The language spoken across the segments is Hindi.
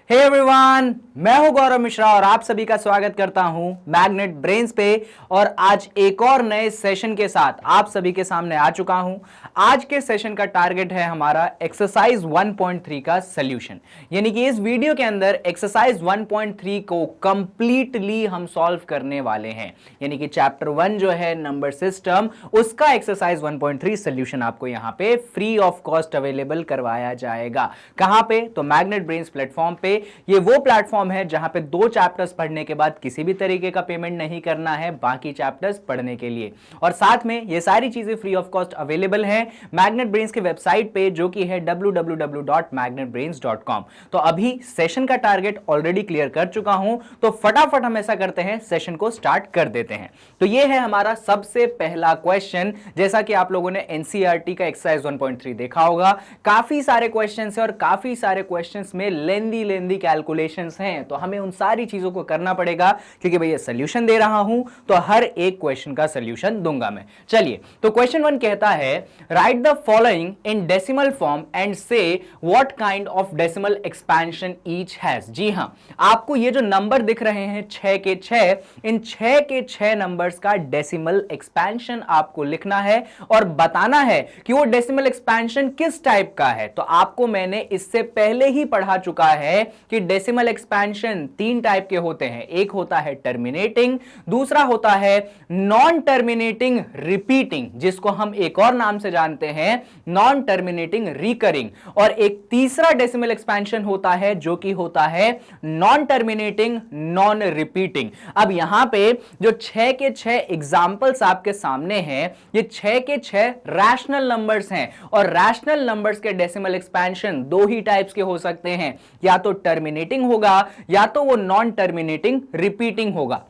हे एवरीवन, मैं हूं गौरव मिश्रा और आप सभी का स्वागत करता हूं मैग्नेट ब्रेन्स पे। और आज एक और नए सेशन के साथ आप सभी के सामने आ चुका हूं। आज के सेशन का टारगेट है हमारा एक्सरसाइज 1.3 का सॉल्यूशन, यानी कि इस वीडियो के अंदर एक्सरसाइज 1.3 को कंप्लीटली हम सॉल्व करने वाले हैं। यानी कि चैप्टर 1 जो है नंबर सिस्टम, उसका एक्सरसाइज 1.3 सॉल्यूशन आपको यहां पे फ्री ऑफ कॉस्ट अवेलेबल करवाया जाएगा। कहां पे? तो मैग्नेट ब्रेन्स प्लेटफॉर्म पे। ये वो प्लेटफॉर्म है जहां पे 2 चैप्टर्स पढ़ने के बाद किसी भी तरीके का पेमेंट नहीं करना है बाकी चैप्टर्स पढ़ने के लिए, और साथ में ये सारी चीजें फ्री ऑफ कॉस्ट अवेलेबल है मैग्नेट ब्रेन्स के वेबसाइट पे, जो कि है www.magnetbrains.com। तो अभी सेशन का टारगेट ऑलरेडी क्लियर कर चुका हूं, तो फटाफट हम ऐसा करते हैं, सेशन को स्टार्ट कर देते हैं। तो ये है हमारा सबसे पहला क्वेश्चन। जैसा कि आप लोगों ने एनसीईआरटी का एक्सरसाइज 1.3 देखा होगा, काफी सारे क्वेश्चंस है और काफी सारे क्वेश्चंस में लेंदी कैलकुलेशंस हैं, तो हमें उन सारी चीजों को करना पड़ेगा, क्योंकि भैया सॉल्यूशन दे रहा हूं तो हर एक क्वेश्चन का सॉल्यूशन दूंगा मैं। चलिए, तो क्वेश्चन 1 कहता है, write the following in decimal form and say what kind of decimal expansion each has. जी हां, आपको ये जो नंबर दिख रहे हैं 6 के 6, इन 6 के 6 नंबर्स का डेसिमल एक्सपेंशन आपको लिखना है और बताना है कि वो डेसिमल एक्सपेंशन किस टाइप का है। तो आपको मैंने इससे पहले ही पढ़ा चुका है कि डेसिमल एक्सपेंशन 3 टाइप के होते हैं। एक होता है टर्मिनेटिंग, दूसरा होता है नॉन टर्मिनेटिंग रिपीटिंग, जिसको हम एक और नाम से जानते हैं नॉन टर्मिनेटिंग रिकरिंग, और एक तीसरा डेसिमल एक्सपेंशन होता है जो कि होता है नॉन टर्मिनेटिंग नॉन रिपीटिंग। अब यहां पे जो 6 के 6 एग्जांपल्स आपके सामने हैं, ये 6 के 6 रैशनल नंबर्स हैं, और रैशनल नंबर्स के डेसिमल एक्सपेंशन 2 ही टाइप्स के हो सकते हैं, या तो टर्मिनेटिंग होगा या तो वो नॉन टर्मिनेटिंग रिपीटिंग होगा।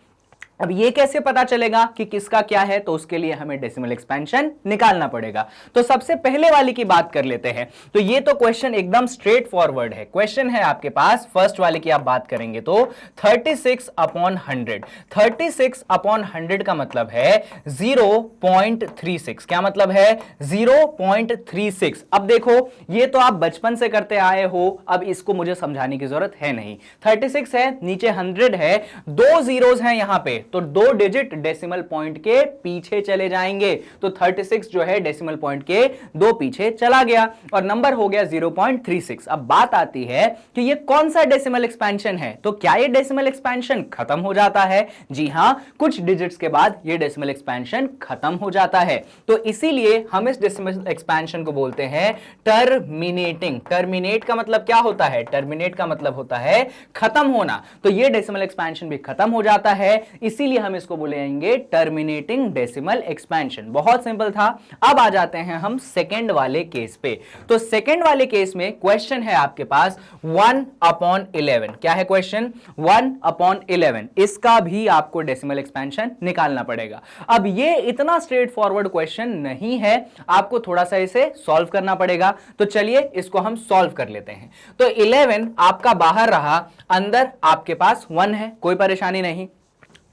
अब ये कैसे पता चलेगा कि किसका क्या है? तो उसके लिए हमें डेसिमल एक्सपेंशन निकालना पड़ेगा। तो सबसे पहले वाली की बात कर लेते हैं। तो ये तो क्वेश्चन एकदम स्ट्रेट फॉरवर्ड है। क्वेश्चन है आपके पास, फर्स्ट वाले की आप बात करेंगे तो 36/100। 36/100 का मतलब है 0.36। क्या मतलब है? 0.36। अब देखो, ये तो आप बचपन से करते आए हो, अब इसको मुझे समझाने की जरूरत है नहीं। 36 है, नीचे 100 है, 2 जीरोस हैं यहां पे, तो 2 डिजिट डेसिमल पॉइंट के पीछे चले जाएंगे। तो 36 जो है डेसिमल पॉइंट के 2 पीछे चला गया और नंबर हो गया 0.36। अब बात आती है कि ये कौन सा डेसिमल एक्सपेंशन है। तो क्या ये डेसिमल एक्सपेंशन खत्म हो जाता है? जी हां, कुछ डिजिट्स के बाद ये डेसिमल एक्सपेंशन खत्म हो जाता है। तो इसीलिए हम इस डेसिमल एक्सपेंशन को बोलते हैं टर्मिनेटिंग। टर्मिनेट का मतलब क्या होता है? टर्मिनेट का मतलब होता है खत्म होना। तो ये डेसिमल एक्सपेंशन भी खत्म हो जाता है, इसीलिए हम इसको बोलेंगे टर्मिनेटिंग डेसिमल एक्सपेंशन। बहुत सिंपल था। अब आ जाते हैं हम सेकंड वाले केस पे। तो सेकंड वाले केस में क्वेश्चन है आपके पास 1/11। क्या है क्वेश्चन? 1/11। इसका भी आपको डेसिमल एक्सपेंशन निकालना पड़ेगा। अब ये इतना स्ट्रेट फॉरवर्ड क्वेश्चन नहीं है, आपको थोड़ा सा इसे सॉल्व करना पड़ेगा। तो चलिए इसको हम सॉल्व कर लेते हैं। तो 11 आपका बाहर रहा, अंदर आपके पास 1 है, कोई परेशानी नहीं।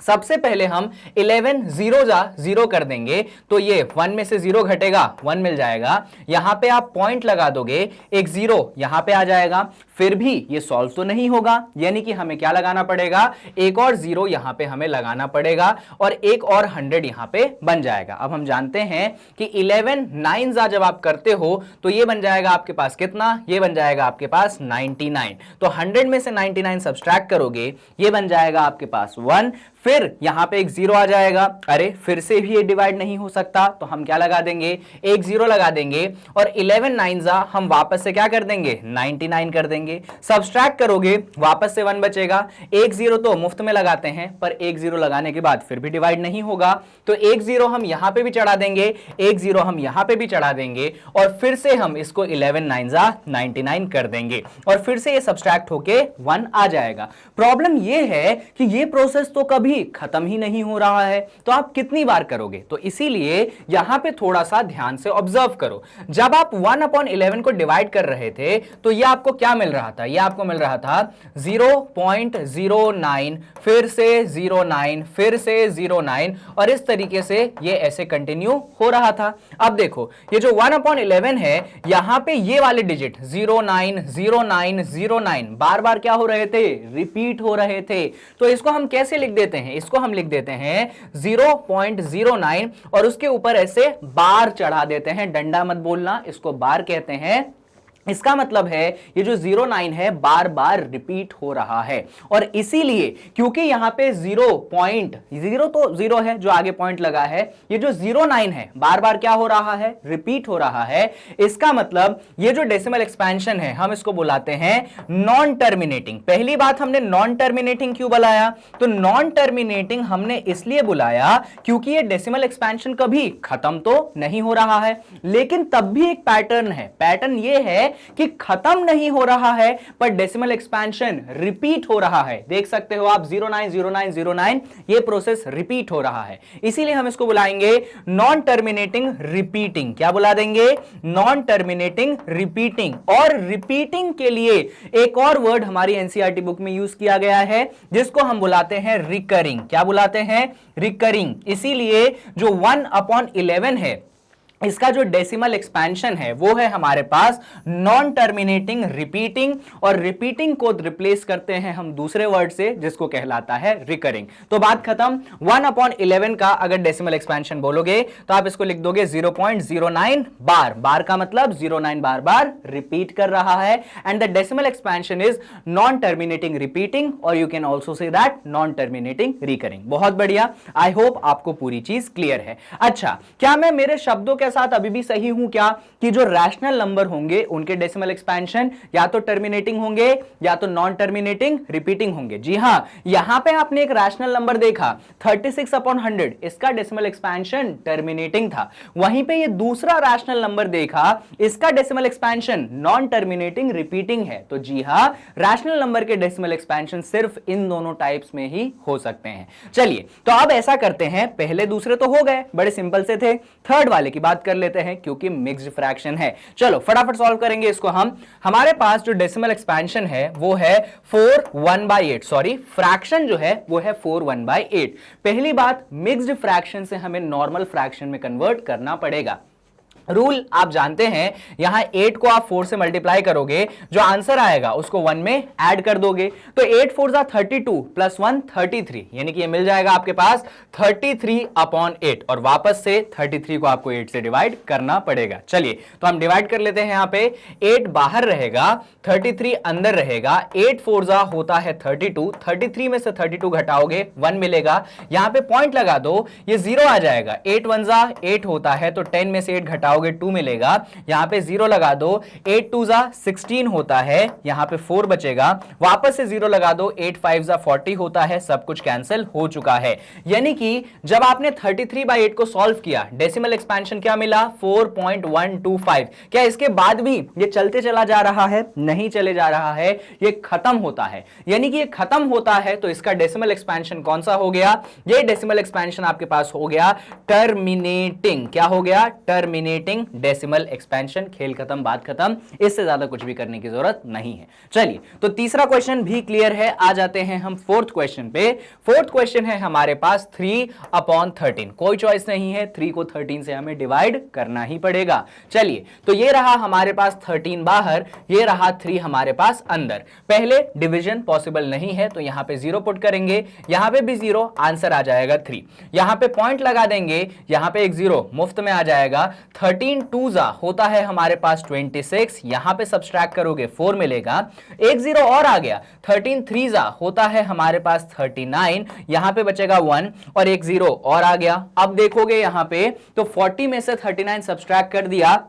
सबसे पहले हम 11 0 कर देंगे, तो ये 1 में से 0 घटेगा, 1 मिल जाएगा। यहां पे आप पॉइंट लगा दोगे, एक 0 यहां पे आ जाएगा। फिर भी ये सॉल्व तो नहीं होगा, यानी कि हमें क्या लगाना पड़ेगा? एक और 0 यहां पे हमें लगाना पड़ेगा और एक और 100 यहां पे बन जाएगा। अब हम जानते हैं कि 11 9 जब आप करते हो तो ये बन जाएगा आपके पास कितना? ये बन जाएगा आपके पास 99। तो 100 में से 99 सब्सट्रैक्ट करोगे, ये बन जाएगा आपके पास 1। फिर यहां पे एक 0 आ जाएगा। अरे, फिर से भी ये डिवाइड नहीं हो सकता, तो हम क्या लगा देंगे? एक 0 लगा देंगे और 11 9 हम वापस से क्या कर देंगे? 99 कर देंगे। सब्सट्रैक्ट करोगे, वापस से 1 बचेगा। एक 0 तो मुफ्त में लगाते हैं, पर एक 0 लगाने के बाद फिर भी डिवाइड नहीं होगा, तो एक 0 हम यहां पे भी चढ़ा देंगे, एक 0 हम यहां पे भी चढ़ा देंगे, और फिर से हम इसको 11 9 99 कर देंगे, और फिर से ये सब्सट्रैक्ट होके 1 आ जाएगा। प्रॉब्लम ये है कि ये प्रोसेस तो कभी खत्म ही नहीं हो रहा है, तो आप कितनी बार करोगे? तो इसीलिए यहां पे थोड़ा सा ध्यान से ऑब्जर्व करो। जब आप 1/11 को डिवाइड कर रहे थे तो ये आपको क्या मिल रहा था, ये आपको मिल रहा था 0.09, फिर से 09, फिर से 09, और इस तरीके से ये ऐसे कंटिन्यू हो रहा था। अब देखो ये जो 1/11 है, यहां पे ये वाले डिजिट 09 09 09 बार बार क्या हो रहे थे, रिपीट हो रहे थे। तो इसको हम कैसे लिख देते हैं, इसको हम लिख देते हैं 0.09 और उसके ऊपर ऐसे बार चढ़ा देते हैं, डंडा मत बोलना, इसको बार कहते हैं। इसका मतलब है ये जो 09 है बार बार रिपीट हो रहा है, और इसीलिए क्योंकि यहां पे 0 तो 0 है जो आगे पॉइंट लगा है, ये जो 09 है बार बार क्या हो रहा है, रिपीट हो रहा है। इसका मतलब ये जो डेसिमल एक्सपेंशन है हम इसको बुलाते हैं नॉन टर्मिनेटिंग। पहली बात हमने नॉन टर्मिनेटिंग क्यों बुलाया, तो नॉन टर्मिनेटिंग हमने इसलिए बुलाया क्योंकि ये डेसिमल एक्सपेंशन कभी खत्म तो नहीं हो रहा है, लेकिन तब भी एक पैटर्न है। पैटर्न ये है कि खत्म नहीं हो रहा है पर डेसिमल एक्सपेंशन रिपीट हो रहा है। देख सकते हो आप 09 09 09 ये प्रोसेस रिपीट हो रहा है, इसीलिए हम इसको बुलाएंगे नॉन टर्मिनेटिंग रिपीटिंग। क्या बुला देंगे, नॉन टर्मिनेटिंग रिपीटिंग। और रिपीटिंग के लिए एक और वर्ड हमारी एनसीईआरटी बुक में यूज किया गया है जिसको हम बुलाते हैं रिकरिंग। क्या बुलाते हैं, रिकरिंग। इसीलिए जो 1/11 है इसका जो डेसिमल एक्सपेंशन है वो है हमारे पास नॉन टर्मिनेटिंग रिपीटिंग, और रिपीटिंग को रिप्लेस करते हैं हम दूसरे वर्ड से जिसको कहलाता है रिकरिंग। तो बात खत्म। 1/11 का अगर डेसिमल एक्सपेंशन बोलोगे तो आप इसको लिख दोगे 0.09 बार। बार का मतलब 09 बार बार रिपीट कर रहा है, and the decimal expansion is non terminating repeating, और you can also say that non terminating recurring. बहुत बढ़िया, आई होप आपको पूरी चीज क्लियर है। अच्छा, क्या मैं मेरे शब्दों के साथ अभी भी सही हूं क्या, कि जो रैशनल नंबर होंगे उनके डेसिमल एक्सपेंशन या तो टर्मिनेटिंग होंगे या तो नॉन टर्मिनेटिंग रिपीटिंग होंगे। जी हां, यहां पे आपने एक रैशनल नंबर देखा 36/100, इसका डेसिमल एक्सपेंशन टर्मिनेटिंग था। वहीं पे ये दूसरा रैशनल नंबर देखा, इसका decimal expansion non terminating repeating है। तो जी हां, रैशनल नंबर के डेसिमल एक्सपेंशन सिर्फ इन दोनों टाइप्स में ही हो सकते हैं। चलिए, तो अब ऐसा करते हैं, पहले दूसरे तो हो गए, बड़े सिंपल से थे, थर्ड वाले की बात कर लेते हैं क्योंकि मिक्स्ड फ्रैक्शन है। चलो फटाफट सॉल्व करेंगे इसको हम। हमारे पास जो डेसिमल एक्सपेंशन है वो है 4/1/8, सॉरी फ्रैक्शन जो है वो है 4/1/8। पहली बात, मिक्स्ड फ्रैक्शन से हमें नॉर्मल फ्रैक्शन में कन्वर्ट करना पड़ेगा। रूल आप जानते हैं, यहां 8 को आप 4 से मल्टीप्लाई करोगे, जो आंसर आएगा उसको 1 में ऐड कर दोगे, तो 8 4 जा 32 प्लस 1 33, यानी कि ये मिल जाएगा आपके पास 33/8, और वापस से 33 को आपको 8 से डिवाइड करना पड़ेगा। चलिए तो हम डिवाइड कर लेते हैं। यहां पे 8 बाहर रहेगा, 33 अंदर रहेगा, 8 4 जा होता है 32, 33 में से 32 घटाओगे 1 मिलेगा, यहां पे पॉइंट लगा दो, ये 0 आ जाएगा, 8 1 जा 8 होता है, तो 10 में से 8 घटाओगे 2 मिलेगा, यहां पे 0 लगा दो, 8 2 जा 16 होता है, यहां पे 4 बचेगा, वापस से 0 लगा दो, 8 5 जा 40 होता है, सब कुछ कैंसिल हो चुका है। यानी कि जब आपने 33/8 को सॉल्व किया, डेसिमल एक्सपेंशन क्या मिला, 4.125। क्या इसके बाद भी ये चलते चला जा रहा है, नहीं चले जा रहा है, ये खत्म होता है। यानी कि ये खत्म होता है तो इसका डेसिमल एक्सपेंशन कौन सा हो गया, ये डेसिमल एक्सपेंशन आपके पास हो गया टर्मिनेटिंग। क्या हो गया, टर्मिनेटिंग डेसिमल एक्सपेंशन। खेल खत्म, बात खत्म, इससे ज्यादा कुछ भी करने की जरूरत नहीं है। चलिए, तो तीसरा क्वेश्चन भी क्लियर है। आ जाते हैं हम फोर्थ क्वेश्चन पे। फोर्थ क्वेश्चन है हमारे पास 3/13। कोई चॉइस नहीं है, 3 को 13 से हमें डिवाइड करना ही पड़ेगा। चलिए, तो ये रहा हमारे पास 13 बाहर, ये रहा 3 हमारे पास अंदर। पहले डिवीजन पॉसिबल नहीं है तो यहां पे 0 पुट करेंगे, यहां पे भी 0, आंसर आ जाएगा 3। यहां पे पॉइंट लगा देंगे, यहां पे एक 0 मुफ्त में आ जाएगा, 13 2 जा होता है हमारे पास 26, यहां पे सब्सट्रैक्ट करोगे 4 मिलेगा, एक 0 और आ गया, 13 3 जा होता है हमारे पास 39, यहां पे बचेगा 1 और एक 0 और आ गया। अब देखोगे यहां पे तो 40 में से 39 सब्सट्रैक्ट कर दिया,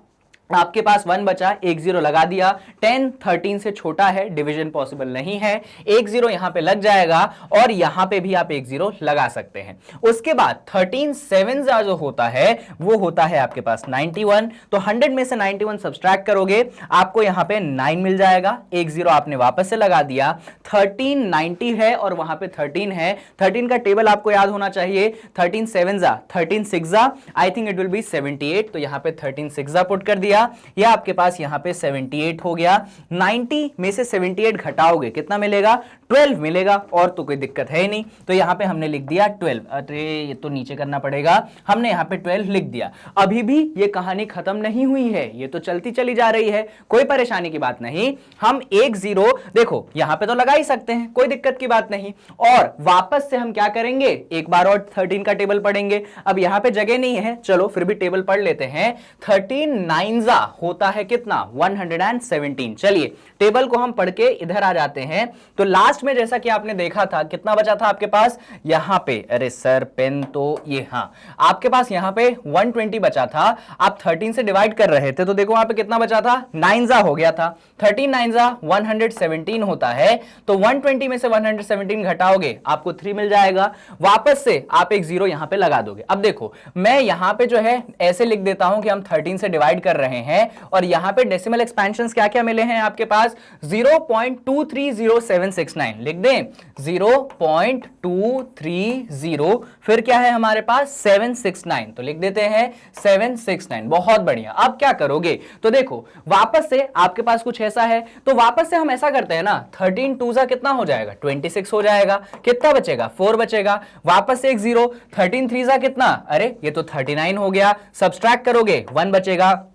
आपके पास 1 बचा, एक 0 लगा दिया, 10 13 से छोटा है, डिवीजन पॉसिबल नहीं है, एक 0 यहां पे लग जाएगा और यहां पे भी आप एक 0 लगा सकते हैं। उसके बाद 13 7 जो होता है वो होता है आपके पास 91, तो 100 में से 91 सब्सट्रैक्ट करोगे, आपको यहां पे 9 मिल जाएगा, एक 0 आपने वापस से लगा दिया, 13 90 है और वहां पे 13 है, 13 का टेबल आपको याद होना चाहिए, 13 7 13 6 I think it will be 78, तो यहां पे 13 6 पुट कर दिया, गया, यह आपके पास यहां पे 78 हो गया। 90 में से 78 घटाओगे कितना मिलेगा? 12 मिलेगा, और तो कोई दिक्कत है ही नहीं। तो यहां पे हमने लिख दिया 12। अरे ये तो नीचे करना पड़ेगा, हमने यहां पे 12 लिख दिया। अभी भी ये कहानी खत्म नहीं हुई है, ये तो चलती चली जा रही है, कोई परेशानी की बात नहीं। हम एक जीरो देखो यहां पे तो लगा ही सकते हैं, कोई दिक्कत की बात नहीं। और वापस से हम क्या करेंगे, एक बार और 13 का टेबल पढ़ेंगे। अब यहां पे जगह नहीं है, चलो फिर भी टेबल पढ़ लेते हैं। 13 नाइन्जा होता है कितना? 117। चलिए टेबल को हम पढ़ के इधर आ जाते हैं। तो लास्ट में जैसा कि आपने देखा था कितना बचा था आपके पास यहां पे, अरे सर पेन तो ये, हाँ आपके पास यहां पे 120 बचा था। आप 13 से डिवाइड कर रहे थे तो देखो वहां पे कितना बचा था? 9 हो गया था। 13 9 117 होता है। तो 120 में से 117 घटाओगे आपको 3 मिल जाएगा। वापस से आप एक जीरो यहां पे लगा दोगे। अब देखो मैं यहां पे जो है ऐसे लिख देता हूं कि हम 13 से डिवाइड कर रहे हैं, और यहां पे डेसिमल एक्सपेंशंस क्या क्या मिले हैं आपके पास? 0.230769 लिख दें, 0.230, फिर क्या है हमारे पास? 769, तो लिख देते हैं 769। बहुत बढ़िया। अब क्या करोगे? तो देखो वापस से आपके पास कुछ ऐसा है, तो वापस से हम ऐसा करते हैं ना, 13 2 कितना हो जाएगा? 26 हो जाएगा। कितना बचेगा? 4 बचेगा। वापस से एक जीरो, 13 3 कितना? अरे ये तो 39 हो गया। सब्सट्रैक्ट करोगे 1 बचेगा,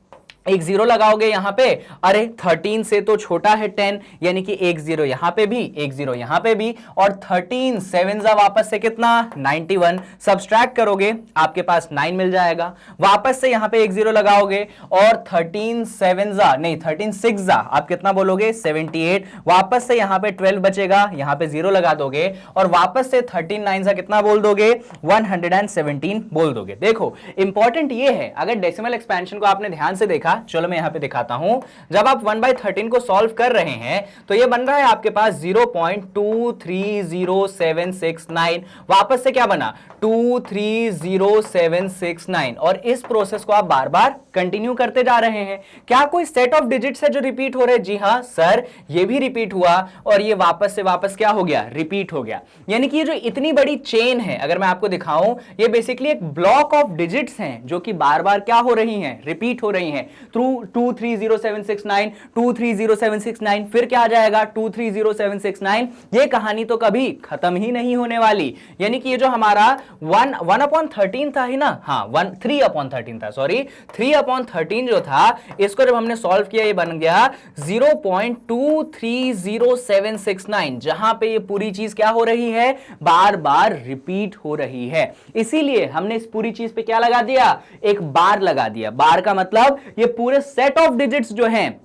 एक जीरो लगाओगे यहां पे, अरे 13 से तो छोटा है 10, यानी कि एक जीरो यहां पे भी, एक जीरो यहां पे भी, और 13 7 वापस से कितना? 91। सब्सट्रैक्ट करोगे आपके पास 9 मिल जाएगा। वापस से यहां पे एक जीरो लगाओगे, और 13 7 नहीं 13 6 आप कितना बोलोगे? 78। वापस से यहां पे 12 बचेगा, यहां पे जीरो लगा दोगे, और वापस से 13 9 कितना बोल दोगे? 117 बोल दोगे। देखो इंपॉर्टेंट ये है, अगर डेसिमल एक्सपेंशन को आपने ध्यान से देखा, चलो मैं यहां पे दिखाता हूं। जब आप 1/13 को सॉल्व कर रहे हैं तो ये बन रहा है आपके पास 0.230769। वापस से क्या बना? 230769। और इस प्रोसेस को आप बार बार कंटिन्यू करते जा रहे हैं। क्या कोई सेट ऑफ डिजिट्स है जो रिपीट हो रहे हैं? जी हां सर, ये भी रिपीट हुआ, और ये वापस से वापस क्या हो गया? रिपीट हो गया। यानी कि ये जो इतनी बड़ी चेन है, अगर मैं आपको दिखाऊं, ये बेसिकली एक ब्लॉक ऑफ डिजिट्स हैं जो कि बार बार क्या हो रही हैं? रिपीट हो रही हैं। थ्रू 230769, 230769, फिर क्या आ जाएगा? 230769। ये कहानी तो कभी खत्म ही नहीं होने वाली। यानी कि ये जो हमारा 1/13 था ही ना, हाँ 3/13 था, सॉरी 3/13 जो था, इसको जब हमने सॉल्व किया ये बन गया 0.230769, जहां पे ये पूरी चीज क्या हो रही है? बार बार रिपीट हो रही है। इसीलिए हमने इस पूरी चीज पे क्या लगा दिया? एक बार लगा दिया। बार का मतलब ये पूरे सेट ऑफ डिजिट्स जो हैं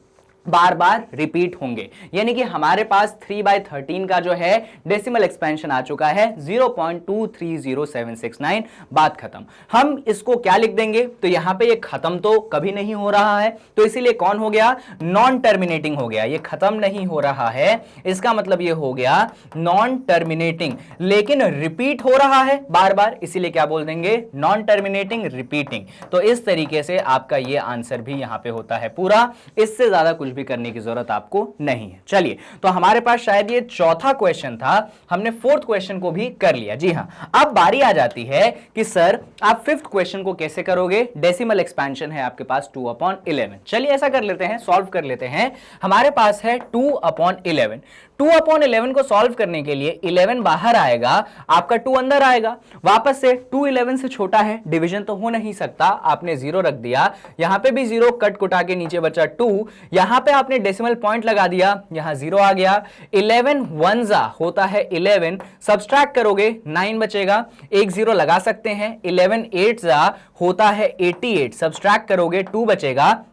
बार बार रिपीट होंगे। यानी कि हमारे पास 3/13 का जो है डेसिमल एक्सपेंशन आ चुका है 0.230769। बात खत्म। हम इसको क्या लिख देंगे? तो यहां पे ये खत्म तो कभी नहीं हो रहा है, तो इसीलिए कौन हो गया? नॉन टर्मिनेटिंग हो गया। ये खत्म नहीं हो रहा है, इसका मतलब ये हो गया नॉन टर्मिनेटिंग, लेकिन रिपीट हो रहा है बार बार, इसीलिए क्या बोल देंगे? Non terminating repeating. तो इस तरीके से आपका ये आंसर भी यहां पे होता है पूरा। इससे ज्यादा कुछ भी करने की जरूरत आपको नहीं है। चलिए, तो हमारे पास शायद ये चौथा क्वेश्चन था, हमने फोर्थ क्वेश्चन को भी कर लिया। जी हां, अब बारी आ जाती है कि सर आप फिफ्थ क्वेश्चन को कैसे करोगे? डेसिमल एक्सपेंशन है आपके पास 2/11। चलिए ऐसा कर लेते हैं, सॉल्व कर लेते हैं। हमारे पास है 2/11। 2/11 को सॉल्व करने के लिए 11 बाहर आएगा, आपका 2 अंदर आएगा। वापस से 2 11 से छोटा है, डिवीजन तो हो नहीं सकता, आपने जीरो रख दिया। यहां पे भी जीरो कट कुटा के नीचे बचा 2। यहां पे आपने डेसिमल पॉइंट लगा दिया, यहां जीरो आ गया। 11 1 होता है 11, सब्सट्रैक्ट करोगे 9 बचेगा, एक जीरो लगा सकते हैं। 11 8 होता है 88, सब्सट्रैक्ट करोगे 2 बचेगा,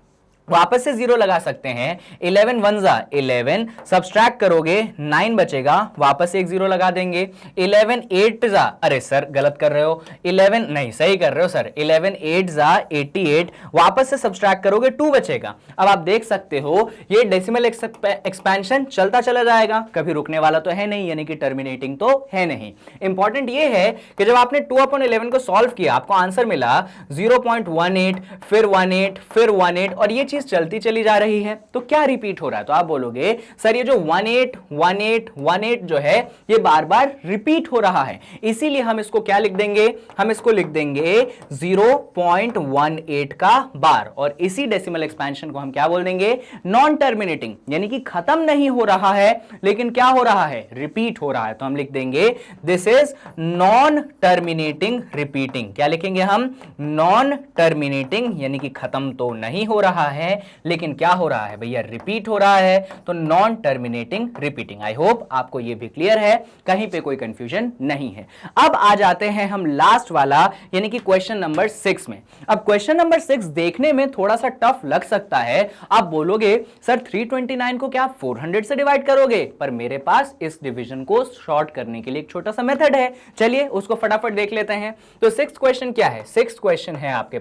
वापस से जीरो लगा सकते हैं। 11 1 11, सब्सट्रैक्ट करोगे 9 बचेगा, वापस से एक जीरो लगा देंगे। 11 8 अरे सर गलत कर रहे हो, 11 नहीं सही कर रहे हो सर, 11 8 88, वापस से सब्सट्रैक्ट करोगे 2 बचेगा। अब आप देख सकते हो ये डेसिमल एक्सपेंशन चलता चला जाएगा, कभी रुकने वाला तो है नहीं, यानी कि टर्मिनेटिंग तो है नहीं। इंपॉर्टेंट ये है कि जब आपने 2/11 को सॉल्व किया, आपको आंसर मिला 0.18, फिर 18, फिर 18, और ये चीज चलती चली जा रही है तो क्या रिपीट हो रहा है? तो आप बोलोगे सर ये जो 181818 जो है ये बार बार रिपीट हो रहा है, इसीलिए हम इसको क्या लिख देंगे? हम इसको लिख देंगे 0.18 का बार, और इसी डेसिमल एक्सपेंशन को हम क्या बोल देंगे? नॉन टर्मिनेटिंग, यानी कि खत्म नहीं हो रहा है लेकिन क्या हो रहा है? रिपीट हो रहा है। तो हम लिख देंगे this is non terminating repeating. क्या लिखेंगे हम? नॉन टर्मिनेटिंग, यानी कि खत्म तो नहीं हो रहा है लेकिन क्या हो रहा है भैया? रिपीट हो रहा है, तो non terminating repeating. I hope आपको यह भी क्लियर है, कहीं पे कोई कंफ्यूजन नहीं है। अब आ जाते हैं हम लास्ट वाला यानी कि क्वेश्चन नंबर 6 में। अब क्वेश्चन नंबर 6 देखने में थोड़ा सा टफ लग सकता है। आप बोलोगे सर 329 को क्या 400 से डिवाइड करोगे? पर मेरे पास इस डिवीजन को शॉर्ट करने के लिए एक छोटा सा मेथड है, चलिए उसको फटाफट देख लेते हैं। तो 6th क्वेश्चन क्या है? 6th क्वेश्चन है आपके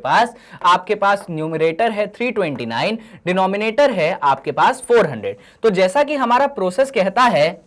पास न्यूमरेटर है 329, डिनोमिनेटर है आपके पास 400। तो जैसा कि हमारा प्रोसेस कहता है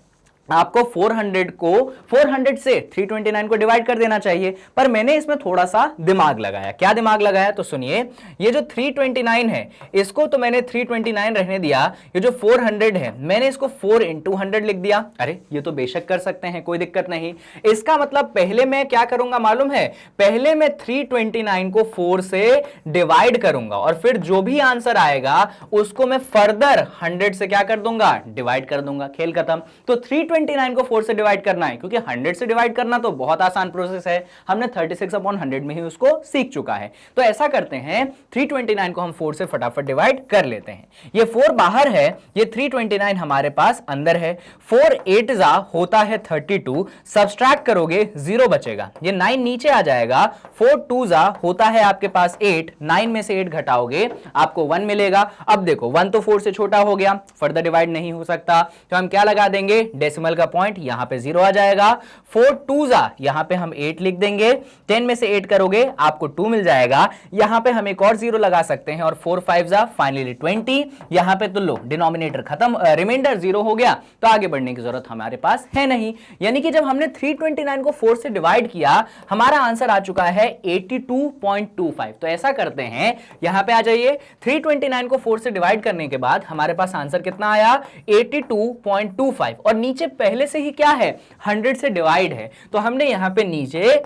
आपको 400 से 329 को डिवाइड कर देना चाहिए, पर मैंने इसमें थोड़ा सा दिमाग लगाया। क्या दिमाग लगाया? तो सुनिए, ये जो 329 है इसको तो मैंने 329 रहने दिया, ये जो 400 है मैंने इसको 4 into 100 लिख दिया। अरे ये तो बेशक कर सकते हैं, कोई दिक्कत नहीं। इसका मतलब पहले मैं क्या करूंगा मालूम है? पहले मैं 329 को 4 से डिवाइड करूंगा और फिर जो भी आंसर आएगा उसको मैं फर्दर 100 से क्या कर दूंगा? डिवाइड कर दूंगा। खेल खत्म। तो 329 को 4 से डिवाइड करना है, क्योंकि 100 से डिवाइड करना तो बहुत आसान प्रोसेस है, हमने 36/100 में ही उसको सीख चुका है। तो ऐसा करते हैं 329 को हम 4 से फटाफट डिवाइड कर लेते हैं। ये 4 बाहर है, ये 329 हमारे पास अंदर है। 4 8 जा होता है 32, सब्सट्रैक्ट करोगे 0 बचेगा, ये 9 नीचे आ जाएगा। 4 2 जा होता है आपके पास 8, 9 में से 8 घटाओगे आपको 1 मिलेगा। अब देखो 1 तो 4 से छोटा हो गया, फर्दर डिवाइड नहीं हो सकता, तो हम क्या लगा देंगे? डेसिमल का पॉइंट, यहां पे 0 आ जाएगा। 4 2 जा यहां पे हम 8 लिख देंगे, 10 में से 8 करोगे आपको 2 मिल जाएगा। यहां पे हम एक और 0 लगा सकते हैं और 4 5 जा फाइनली 20। यहां पे तो लो डिनोमिनेटर खत्म, रिमाइंडर 0 हो गया, तो आगे बढ़ने की जरूरत हमारे पास है नहीं। यानी कि जब हमने 329 को 4 से डिवाइड किया हमारा आंसर आ चुका है 82.25। तो ऐसा करते हैं, यहां पे आ जाइए, 329 को 4 से डिवाइड करने के बाद हमारे पास आंसर कितना आया? 82.25, और नीचे पहले से ही क्या है? 100 से डिवाइड है, तो हमने यहां पे नीचे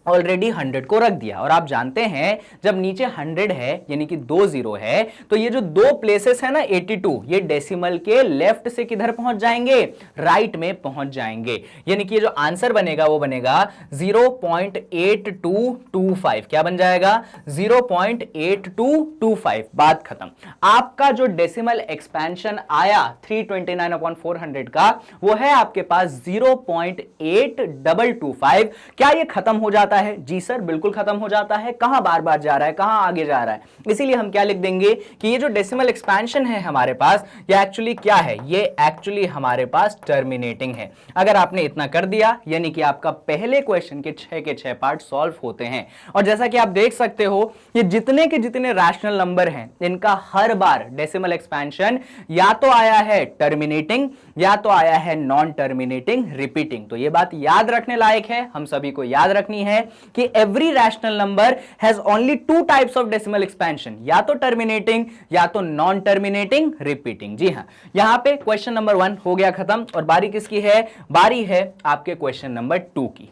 ऑलरेडी 100 को रख दिया। और आप जानते हैं जब नीचे 100 है यानी कि 2 0 है, तो ये जो 2 प्लेसेस है ना 82, ये डेसिमल के लेफ्ट से किधर पहुंच जाएंगे? राइट में पहुंच जाएंगे। यानी कि ये जो आंसर बनेगा वो बनेगा 0.8225। क्या बन जाएगा? 0.8225। बात खत्म। आपका जो डेसिमल एक्सपेंशन आया 329/400 का, वो है आपके पास 0.8225। क्या ये खत्म हो जाता है? जी सर बिल्कुल खत्म हो जाता है। कहां बार बार जा रहा है, कहां आगे जा रहा है? इसीलिए हम क्या लिख देंगे कि ये जो डेसिमल एक्सपेंशन है हमारे पास, ये एक्चुअली क्या है? ये एक्चुअली हमारे पास टर्मिनेटिंग है। अगर आपने इतना कर दिया यानी कि आपका पहले क्वेश्चन के 6 के 6 पार्ट सॉल्व होते हैं। और जैसा कि आप देख सकते हो ये जितने के जितने रैशनल नंबर हैं इनका हर बार डेसिमल एक्सपेंशन या तो आया है टर्मिनेटिंग या तो आया है नॉन टर्मिनेटिंग रिपीटिंग। तो ये बात याद रखने लायक है, हम सभी को याद रखनी है कि every rational number has only 2 types of decimal expansion, या तो टर्मिनेटिंग या तो नॉन टर्मिनेटिंग रिपीटिंग। जी हां, यहां पे क्वेश्चन नंबर 1 हो गया खत्म, और बारी किसकी है? बारी है आपके क्वेश्चन नंबर 2 की।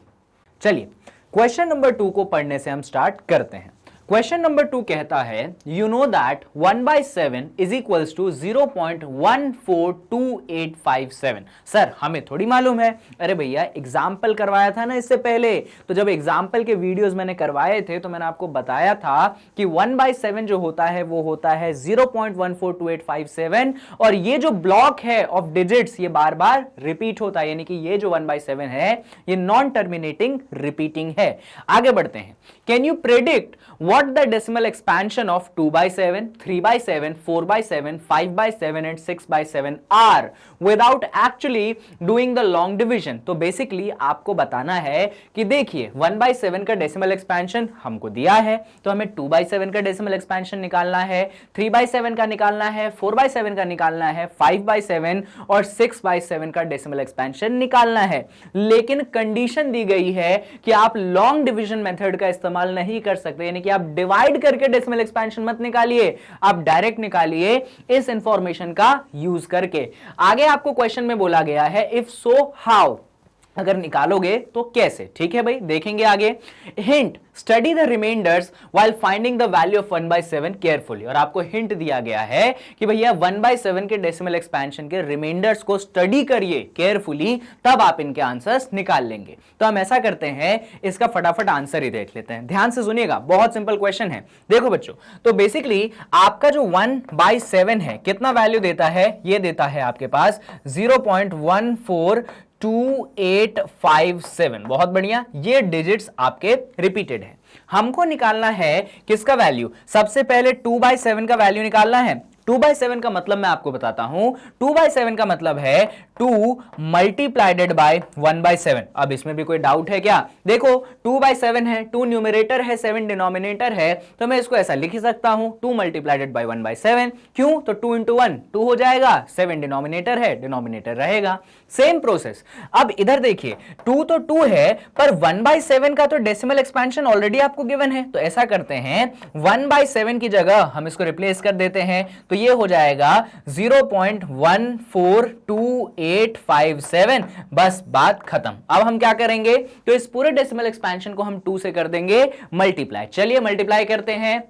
चलिए क्वेश्चन नंबर 2 को पढ़ने से हम स्टार्ट करते हैं। क्वेश्चन नंबर 2 कहता है you know that 1/7 is equals to 0.142857। Sir हमें थोड़ी मालूम है। अरे भैया एग्जाम्पल करवाया था ना इससे पहले, तो जब एग्जाम्पल के वीडियोस मैंने करवाए थे तो मैंने आपको बताया था कि 1/7 जो होता है वो होता है 0.142857, और ये जो ब्लॉक है ऑफ डिजिट्स ये बार बार रिपीट होता है, यानी कि ये जो 1/7 है ये नॉन टर्मिनेटिंग रिपीटिंग है। आगे बढ़ते हैं। Can you predict what the decimal expansion of 2/7, 3/7, 4/7, 5/7 and 6/7 are without actually doing the long division? तो बेसिकली आपको बताना है कि देखिए 1/7 का डेसिमल एक्सपेंशन हमको दिया है, तो हमें 2/7 का डेसिमल एक्सपेंशन निकालना है, 3/7 का निकालना है, 4/7 का निकालना है, 5/7 और 6/7 का डेसिमल एक्सपेंशन निकालना है। लेकिन कंडीशन दी गई है कि आप लॉन्ग डिवीजन मेथड का इस्तेमाल नहीं कर सकते, यानी कि आप अब डिवाइड करके डेसिमल एक्सपेंशन मत निकालिए, आप डायरेक्ट निकालिए इस इंफॉर्मेशन का यूज करके। आगे आपको क्वेश्चन में बोला गया है इफ सो हाउ, अगर निकालोगे तो कैसे। ठीक है भाई, देखेंगे आगे। Hint, study the reminders while finding the value of 1/7 carefully. और आपको हिंट दिया गया है कि भैया 1/7 के डेसिमल एक्सपेंशन के रिमाइंडर्स को स्टडी करिए केयरफुली, तब आप इनके आंसर्स निकाल लेंगे। तो हम ऐसा करते हैं, इसका फटाफट आंसर ही देख लेते हैं। ध्यान से सुनिएगा, बहुत सिंपल क्वेश्चन है। देखो बच्चों, तो बेसिकली आपका जो 1/7 है कितना वैल्यू देता है, ये देता है आपके पास 0.14287। बहुत बढ़िया, ये डिजिट्स आपके रिपीटेड है। हमको निकालना है किसका वैल्यू, सबसे पहले 2/7 का वैल्यू निकालना है। 2/7 का मतलब मैं आपको बताता हूं, 2/7 का मतलब है 2 मल्टीप्लाइडेड बाय 1/7। अब इसमें भी कोई डाउट है क्या? देखो 2/7 है, 2 न्यूमरेटर है, 7 डिनोमिनेटर है, तो मैं इसको ऐसा लिख ही सकता हूं 2 मल्टीप्लाइडेड बाय 1/7। क्यों? तो 2 इंटू 1 2 हो जाएगा, 7 डिनोमिनेटर है, डिनोमिनेटर रहेगा। Same process. अब इधर देखिए 2 तो 2 है, पर 1/7 का तो डेसिमल एक्सपेंशन ऑलरेडी आपको गिवन है, तो ऐसा करते हैं 1/7 की जगह हम इसको रिप्लेस कर देते हैं, तो ये हो जाएगा 0.14287। बस बात खत्म। अब हम क्या करेंगे, तो इस पूरे डेसिमल एक्सपेंशन को हम 2 से कर देंगे मल्टीप्लाई। चलिए मल्टीप्लाई करते हैं।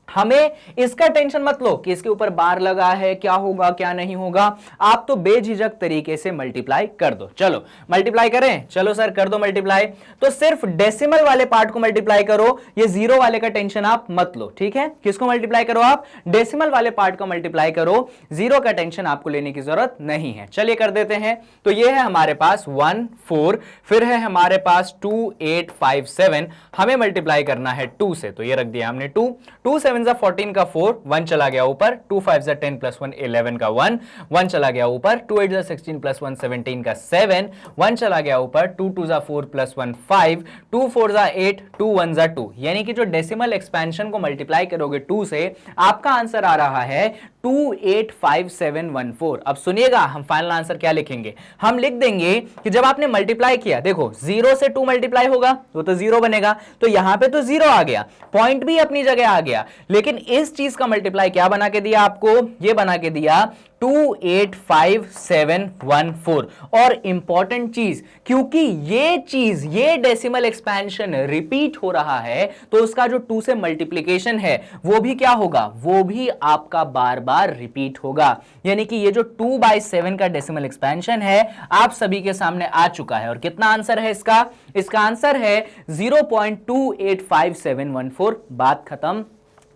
हमें इसका टेंशन मत लो कि इसके ऊपर बार लगा है, क्या होगा क्या नहीं होगा, आप तो बेझिझक तरीके से मल्टीप्लाई कर दो। चलो मल्टीप्लाई करें, चलो सर कर दो मल्टीप्लाई। तो सिर्फ डेसिमल वाले पार्ट को मल्टीप्लाई करो, ये जीरो वाले का टेंशन आप मत लो। ठीक है, किसको मल्टीप्लाई करो आप? डेसिमल वाले पार्ट को मल्टीप्लाई करो, जीरो का टेंशन आपको लेने की जरूरत नहीं है। चलिए कर देते हैं। तो ये है हमारे पास 14, फिर है हमारे पास 2857, हमें मल्टीप्लाई करना है 2 से, तो ये रख दिया हमने 2 7 14 का 4, 1 चला गया ऊपर, 2 5 10 प्लस 1 11 का 1, 1 चला गया ऊपर, 2 8 16 प्लस 1 17 का 7, 1 चला गया ऊपर, 2 2 4 प्लस 1 5, 2 4 8, 2 1 2। यानी कि जो डेसिमल एक्सपेंशन को मल्टीप्लाई करोगे 2 से, आपका आंसर आ रहा है 285714। अब सुनिएगा हम फाइनल आंसर क्या लिखेंगे। हम लिख देंगे कि जब आपने मल्टीप्लाई किया, देखो 0 से 2 मल्टीप्लाई होगा तो 0 बनेगा, तो यहां पे तो 0 आ गया, पॉइंट भी अपनी जगह आ गया, लेकिन इस चीज का मल्टीप्लाई क्या बना के दिया आपको? ये बना के दिया 285714। और इंपॉर्टेंट चीज, क्योंकि ये चीज, ये डेसिमल एक्सपेंशन रिपीट हो रहा है, तो उसका जो 2 से मल्टीप्लिकेशन है वो भी क्या होगा? वो भी आपका बार बार रिपीट होगा। यानी कि ये जो 2/7 का डेसिमल एक्सपेंशन है आप सभी के सामने आ चुका है। और कितना आंसर है इसका? इसका आंसर है 0.285714। बात खत्म,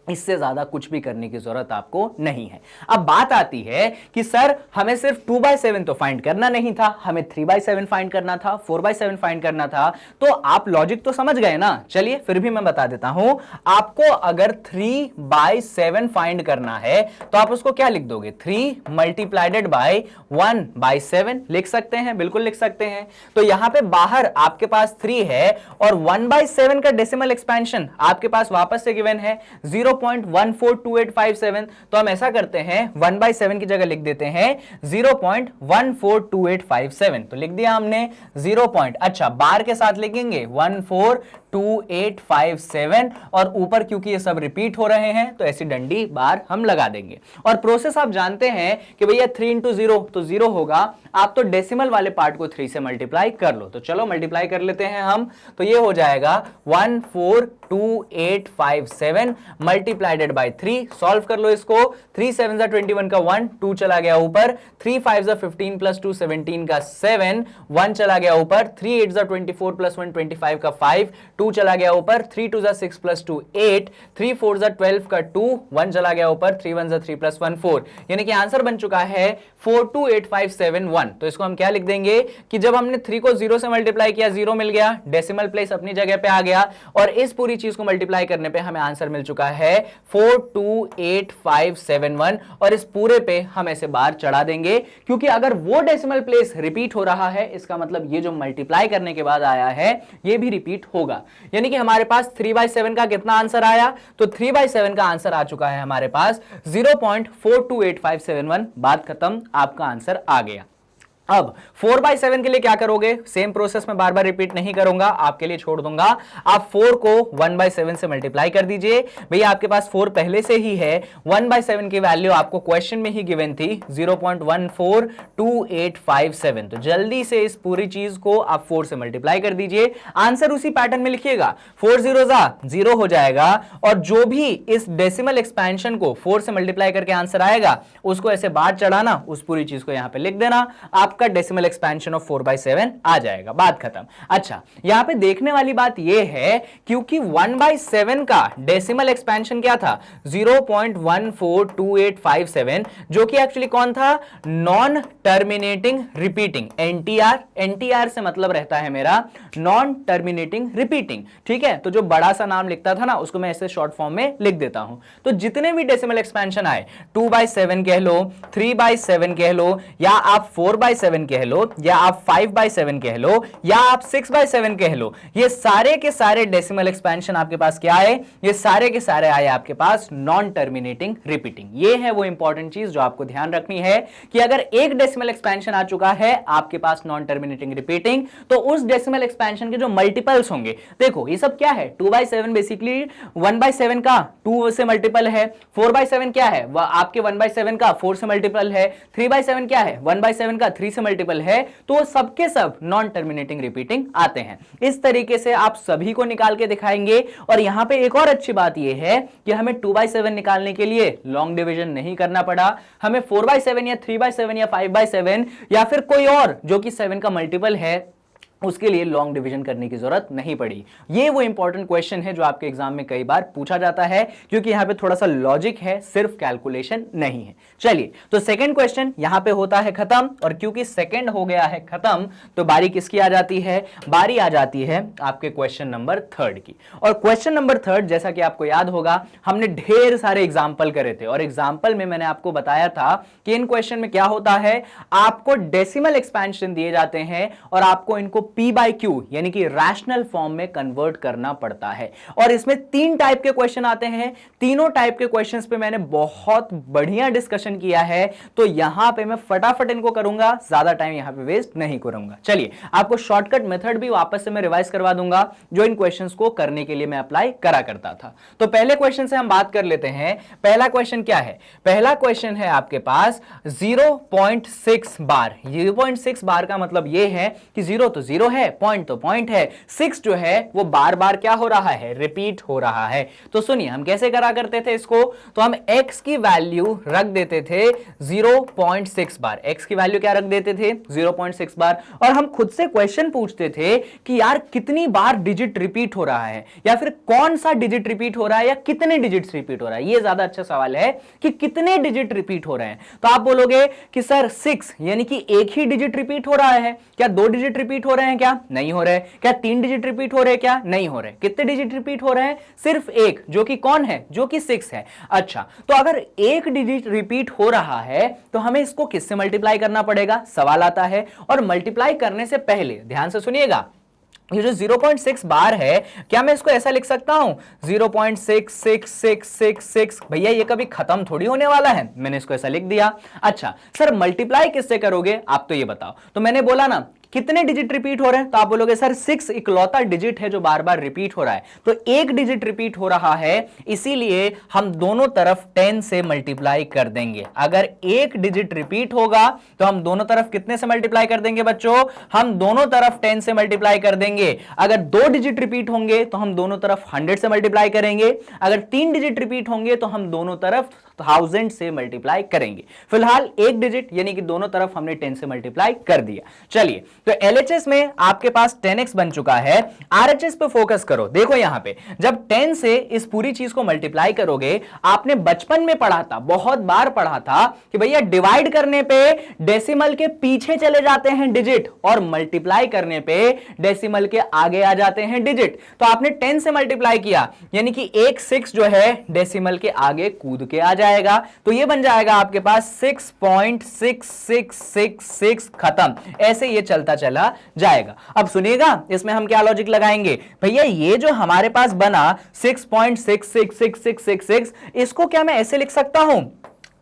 इससे ज्यादा कुछ भी करने की जरूरत आपको नहीं है। अब बात आती है कि सर हमें सिर्फ 2/7 तो फाइंड करना नहीं था, हमें 3/7 फाइंड करना था, 4/7 फाइंड करना था। तो आप लॉजिक तो समझ गए ना? चलिए फिर भी मैं बता देता हूं। आपको अगर 3/7 फाइंड करना है तो आप उसको क्या लिख दोगे? 3 मल्टीप्लाइडेड बाय 1/7 लिख सकते हैं, बिल्कुल लिख सकते हैं। तो यहां पे बाहर आपके पास 3 है और 1/7 का डेसिमल एक्सपेंशन आपके पास वापस से गिवन है 0.142857। तो हम ऐसा करते हैं 1/7 की जगह लिख देते हैं 0.142857। तो लिख दिया हमने 0. अच्छा बार के साथ लिखेंगे 142857 और ऊपर क्योंकि ये सब रिपीट हो रहे हैं तो ऐसी डंडी बार हम लगा देंगे। और प्रोसेस आप जानते हैं कि भैया 3 इंटू 0 तो 0 होगा, आप तो डेसिमल वाले पार्ट को 3 से मल्टीप्लाई कर लो। तो चलो मल्टीप्लाई कर लेते हैं हम। तो ये हो जाएगा 142857 मल्टीप्लाइडेड बाय 3। सॉल्व कर लो इसको। 3 7 21 का 1, 2 चला गया ऊपर, 3 5 15 प्लस 2 17 का 7, 1 चला गया ऊपर, 3 8 24 प्लस 1 25 का 5, 2 चला गया ऊपर, 3 2 6 प्लस 2 8, 3 4 12 का 2, 1 चला गया ऊपर, 3 1 3 प्लस 1 4। यानी कि आंसर बन चुका है 428571। तो इसको हम क्या लिख देंगे कि जब हमने 3 को 0 से मल्टीप्लाई किया 0 मिल गया, डेसिमल प्लेस अपनी जगह पे आ गया और इस पूरी चीज को मल्टीप्लाई करने पे हमें आंसर मिल चुका है 428571। और इस पूरे पे हम ऐसे बार चढ़ा देंगे क्योंकि अगर वो डेसिमल प्लेस रिपीट हो रहा है इसका मतलब ये जो मल्टीप्लाई करने के बाद आया है ये भी रिपीट होगा। यानी कि हमारे पास 3/7 का कितना आंसर आया? तो 3/7 का आंसर आ चुका है हमारे पास 0.428571। बात खत्म, आपका आंसर आ गया। अब 4/7 के लिए क्या करोगे, सेम प्रोसेस में बार बार रिपीट नहीं करूंगा, आपके लिए छोड़ दूंगा। आप 4 को 1/7 से मल्टीप्लाई कर दीजिए। भैया आपके पास 4 पहले से ही है, 1/7 की वैल्यू आपको क्वेश्चन में ही गिवन थी 0.142857। तो जल्दी से इस पूरी चीज को आप 4 से मल्टीप्लाई कर दीजिए। आंसर उसी पैटर्न में लिखिएगा, 4 0 0 हो जाएगा, और जो भी इस डेसिमल एक्सपेंशन को 4 से मल्टीप्लाई करके आंसर आएगा उसको ऐसे बार चढ़ाना, उस पूरी चीज को यहां पे लिख देना, आपका डेसिमल एक्सपेंशन ऑफ 4/7 आ जाएगा, बात खत्म। अच्छा, यहां पे देखने वाली बात यह है क्योंकि 1/7 का डेसिमल एक्सपेंशन क्या था, 0.142857, जो कि एक्चुअली कौन था, non terminating repeating, NTR. NTR से मतलब रहता है मेरा नॉन टर्मिनेटिंग रिपीटिंग, ठीक है। तो जो बड़ा सा नाम लिखता था ना, उसको मैं ऐसे शॉर्ट फॉर्म में लिख देता हूं। तो जितने भी डेसिमल एक्सपेंशन आए, 2/7 कह लो, 3/7 कह लो, या आप 4/7 कह लो, या आप 5/7 कह लो, या आप 6/7 कह लो, ये सारे के सारे डेसिमल एक्सपेंशन आपके पास क्या है, ये सारे के सारे आए आपके पास नॉन टर्मिनेटिंग रिपीटिंग। ये है वो इंपॉर्टेंट चीज जो आपको ध्यान रखनी है कि अगर एक डेसिमल एक्सपेंशन आ चुका है आपके पास नॉन टर्मिनेटिंग रिपीटिंग, तो उस डेसिमल एक्सपेंशन के जो मल्टीपल्स होंगे, देखो ये सब क्या है, 2/7 बेसिकली 1/7 का 2 से मल्टीपल है, 4/7 क्या है, वह आपके 1/7 का 4 से मल्टीपल है, 3/7 क्या है, 1/7 का 3 से मल्टीपल है। तो सबके सब नॉन टर्मिनेटिंग रिपीटिंग आते हैं। इस तरीके से आप सभी को निकाल के दिखाएंगे। और यहां पे एक और अच्छी बात यह है कि हमें 2/7 निकालने के लिए लॉन्ग डिवीजन नहीं करना पड़ा, हमें 4/7 या 3/7 या 5/7 या फिर कोई और जो कि 7 का मल्टीपल है उसके लिए लॉन्ग डिवीजन करने की जरूरत नहीं पड़ी। ये वो इंपॉर्टेंट क्वेश्चन है जो आपके एग्जाम में कई बार पूछा जाता है, क्योंकि यहां पे थोड़ा सा लॉजिक है, सिर्फ कैलकुलेशन नहीं है। चलिए, तो सेकंड क्वेश्चन यहां पे होता है खत्म, और क्योंकि सेकंड हो गया है खत्म, तो बारी किसकी आ जाती है, बारी आ जाती है आपके क्वेश्चन नंबर 3 की। और क्वेश्चन नंबर 3, जैसा कि आपको याद होगा, हमने ढेर सारे एग्जाम्पल करे थे, और एग्जाम्पल में मैंने आपको बताया था कि इन क्वेश्चन में क्या होता है, आपको डेसिमल एक्सपेंशन दिए जाते हैं और आपको इनको P/Q यानी कि रैशनल फॉर्म में कन्वर्ट करना पड़ता है। और इसमें 3 टाइप के क्वेश्चन आते हैं, तीनों टाइप के क्वेश्चंस पे मैंने बहुत बढ़िया डिस्कशन किया है, तो यहां पे मैं फटाफट इनको करूंगा, ज्यादा टाइम यहां पे वेस्ट नहीं करूंगा। चलिए, आपको शॉर्टकट मेथड भी वापस से मैं रिवाइज करवा दूंगा जो इन क्वेश्चंस को करने के लिए मैं अप्लाई करा करता था। तो पहले क्वेश्चन से हम बात कर लेते हैं। पहला क्वेश्चन क्या है, पहला क्वेश्चन है आपके पास 0.6 बार। 0.6 बार का मतलब यह है कि 0 तो 0 है, पॉइंट तो पॉइंट है, 6 जो है वो बार बार क्या हो रहा है, रिपीट हो रहा है। तो सुनिए हम कैसे करा करते थे इसको, तो हम x की वैल्यू रख देते थे 0.6 बार। x की वैल्यू क्या रख देते थे, 0.6 बार, और हम खुद से क्वेश्चन पूछते थे कि यार कितनी बार डिजिट रिपीट हो रहा है, या फिर कौन सा डिजिट रिपीट हो रहा है, या कितने डिजिट्स रिपीट हो रहा है। ये ज्यादा अच्छा सवाल है कि कितने डिजिट रिपीट हो रहे हैं। तो आप बोलोगे कि सर 6 यानी कि एक ही डिजिट रिपीट हो रहा है, क्या 2 डिजिट रिपीट हो रहे हैं, क्या नहीं हो रहे, क्या 3 डिजिट रिपीट हो रहे हैं, क्या नहीं हो रहे, कितने डिजिट रिपीट हो रहे हैं, सिर्फ एक, जो कि कौन है, जो कि 6 है। अच्छा, तो अगर एक डिजिट रिपीट हो रहा है तो हमें इसको किससे मल्टीप्लाई करना पड़ेगा, सवाल आता है। और मल्टीप्लाई करने से पहले ध्यान से सुनिएगा, ये जो 0.6 बार है, क्या मैं इसको ऐसा लिख सकता हूं 0.66666? भैया ये कभी खत्म थोड़ी होने वाला है, मैंने इसको ऐसा लिख दिया। अच्छा सर मल्टीप्लाई किससे करोगे, आप तो ये बताओ। तो मैंने बोला ना कितने डिजिट रिपीट हो रहे हैं, तो आप बोलोगे सर 6 इकलौता डिजिट है जो बार बार रिपीट हो रहा है, तो एक डिजिट रिपीट हो रहा है, इसीलिए हम दोनों तरफ 10 से मल्टीप्लाई कर देंगे। अगर एक डिजिट रिपीट होगा तो हम दोनों तरफ कितने से मल्टीप्लाई कर देंगे बच्चों, हम दोनों तरफ 10 से मल्टीप्लाई कर देंगे। अगर 2 डिजिट रिपीट होंगे तो हम दोनों तरफ 100 से मल्टीप्लाई करेंगे। अगर 3 डिजिट रिपीट होंगे तो हम दोनों तरफ 1000 से मल्टीप्लाई करेंगे। फिलहाल एक डिजिट यानी कि दोनों तरफ हमने 10 से मल्टीप्लाई कर दिया। चलिए, तो LHS में आपके पास 10x बन चुका है। RHS पे फोकस करो। देखो यहां पे जब 10 से इस पूरी चीज को मल्टीप्लाई करोगे, आपने बचपन में पढ़ा था, बहुत बार पढ़ा था कि भैया डिवाइड करने पे डेसिमल के पीछे चले जाते हैं डिजिट, और मल्टीप्लाई करने पे डेसिमल के आगे आ जाते हैं डिजिट। तो आपने 10 से मल्टीप्लाई किया यानी कि एक 6 जो है डेसिमल के आगे कूद के आ जाएगा, तो ये बन जाएगा आपके पास 6.6666 खत्म। ऐसे ये चलता चला जाएगा। अब सुनिएगा इसमें हम क्या लॉजिक लगाएंगे, भैया ये जो हमारे पास बना 6.666666, इसको क्या मैं ऐसे लिख सकता हूं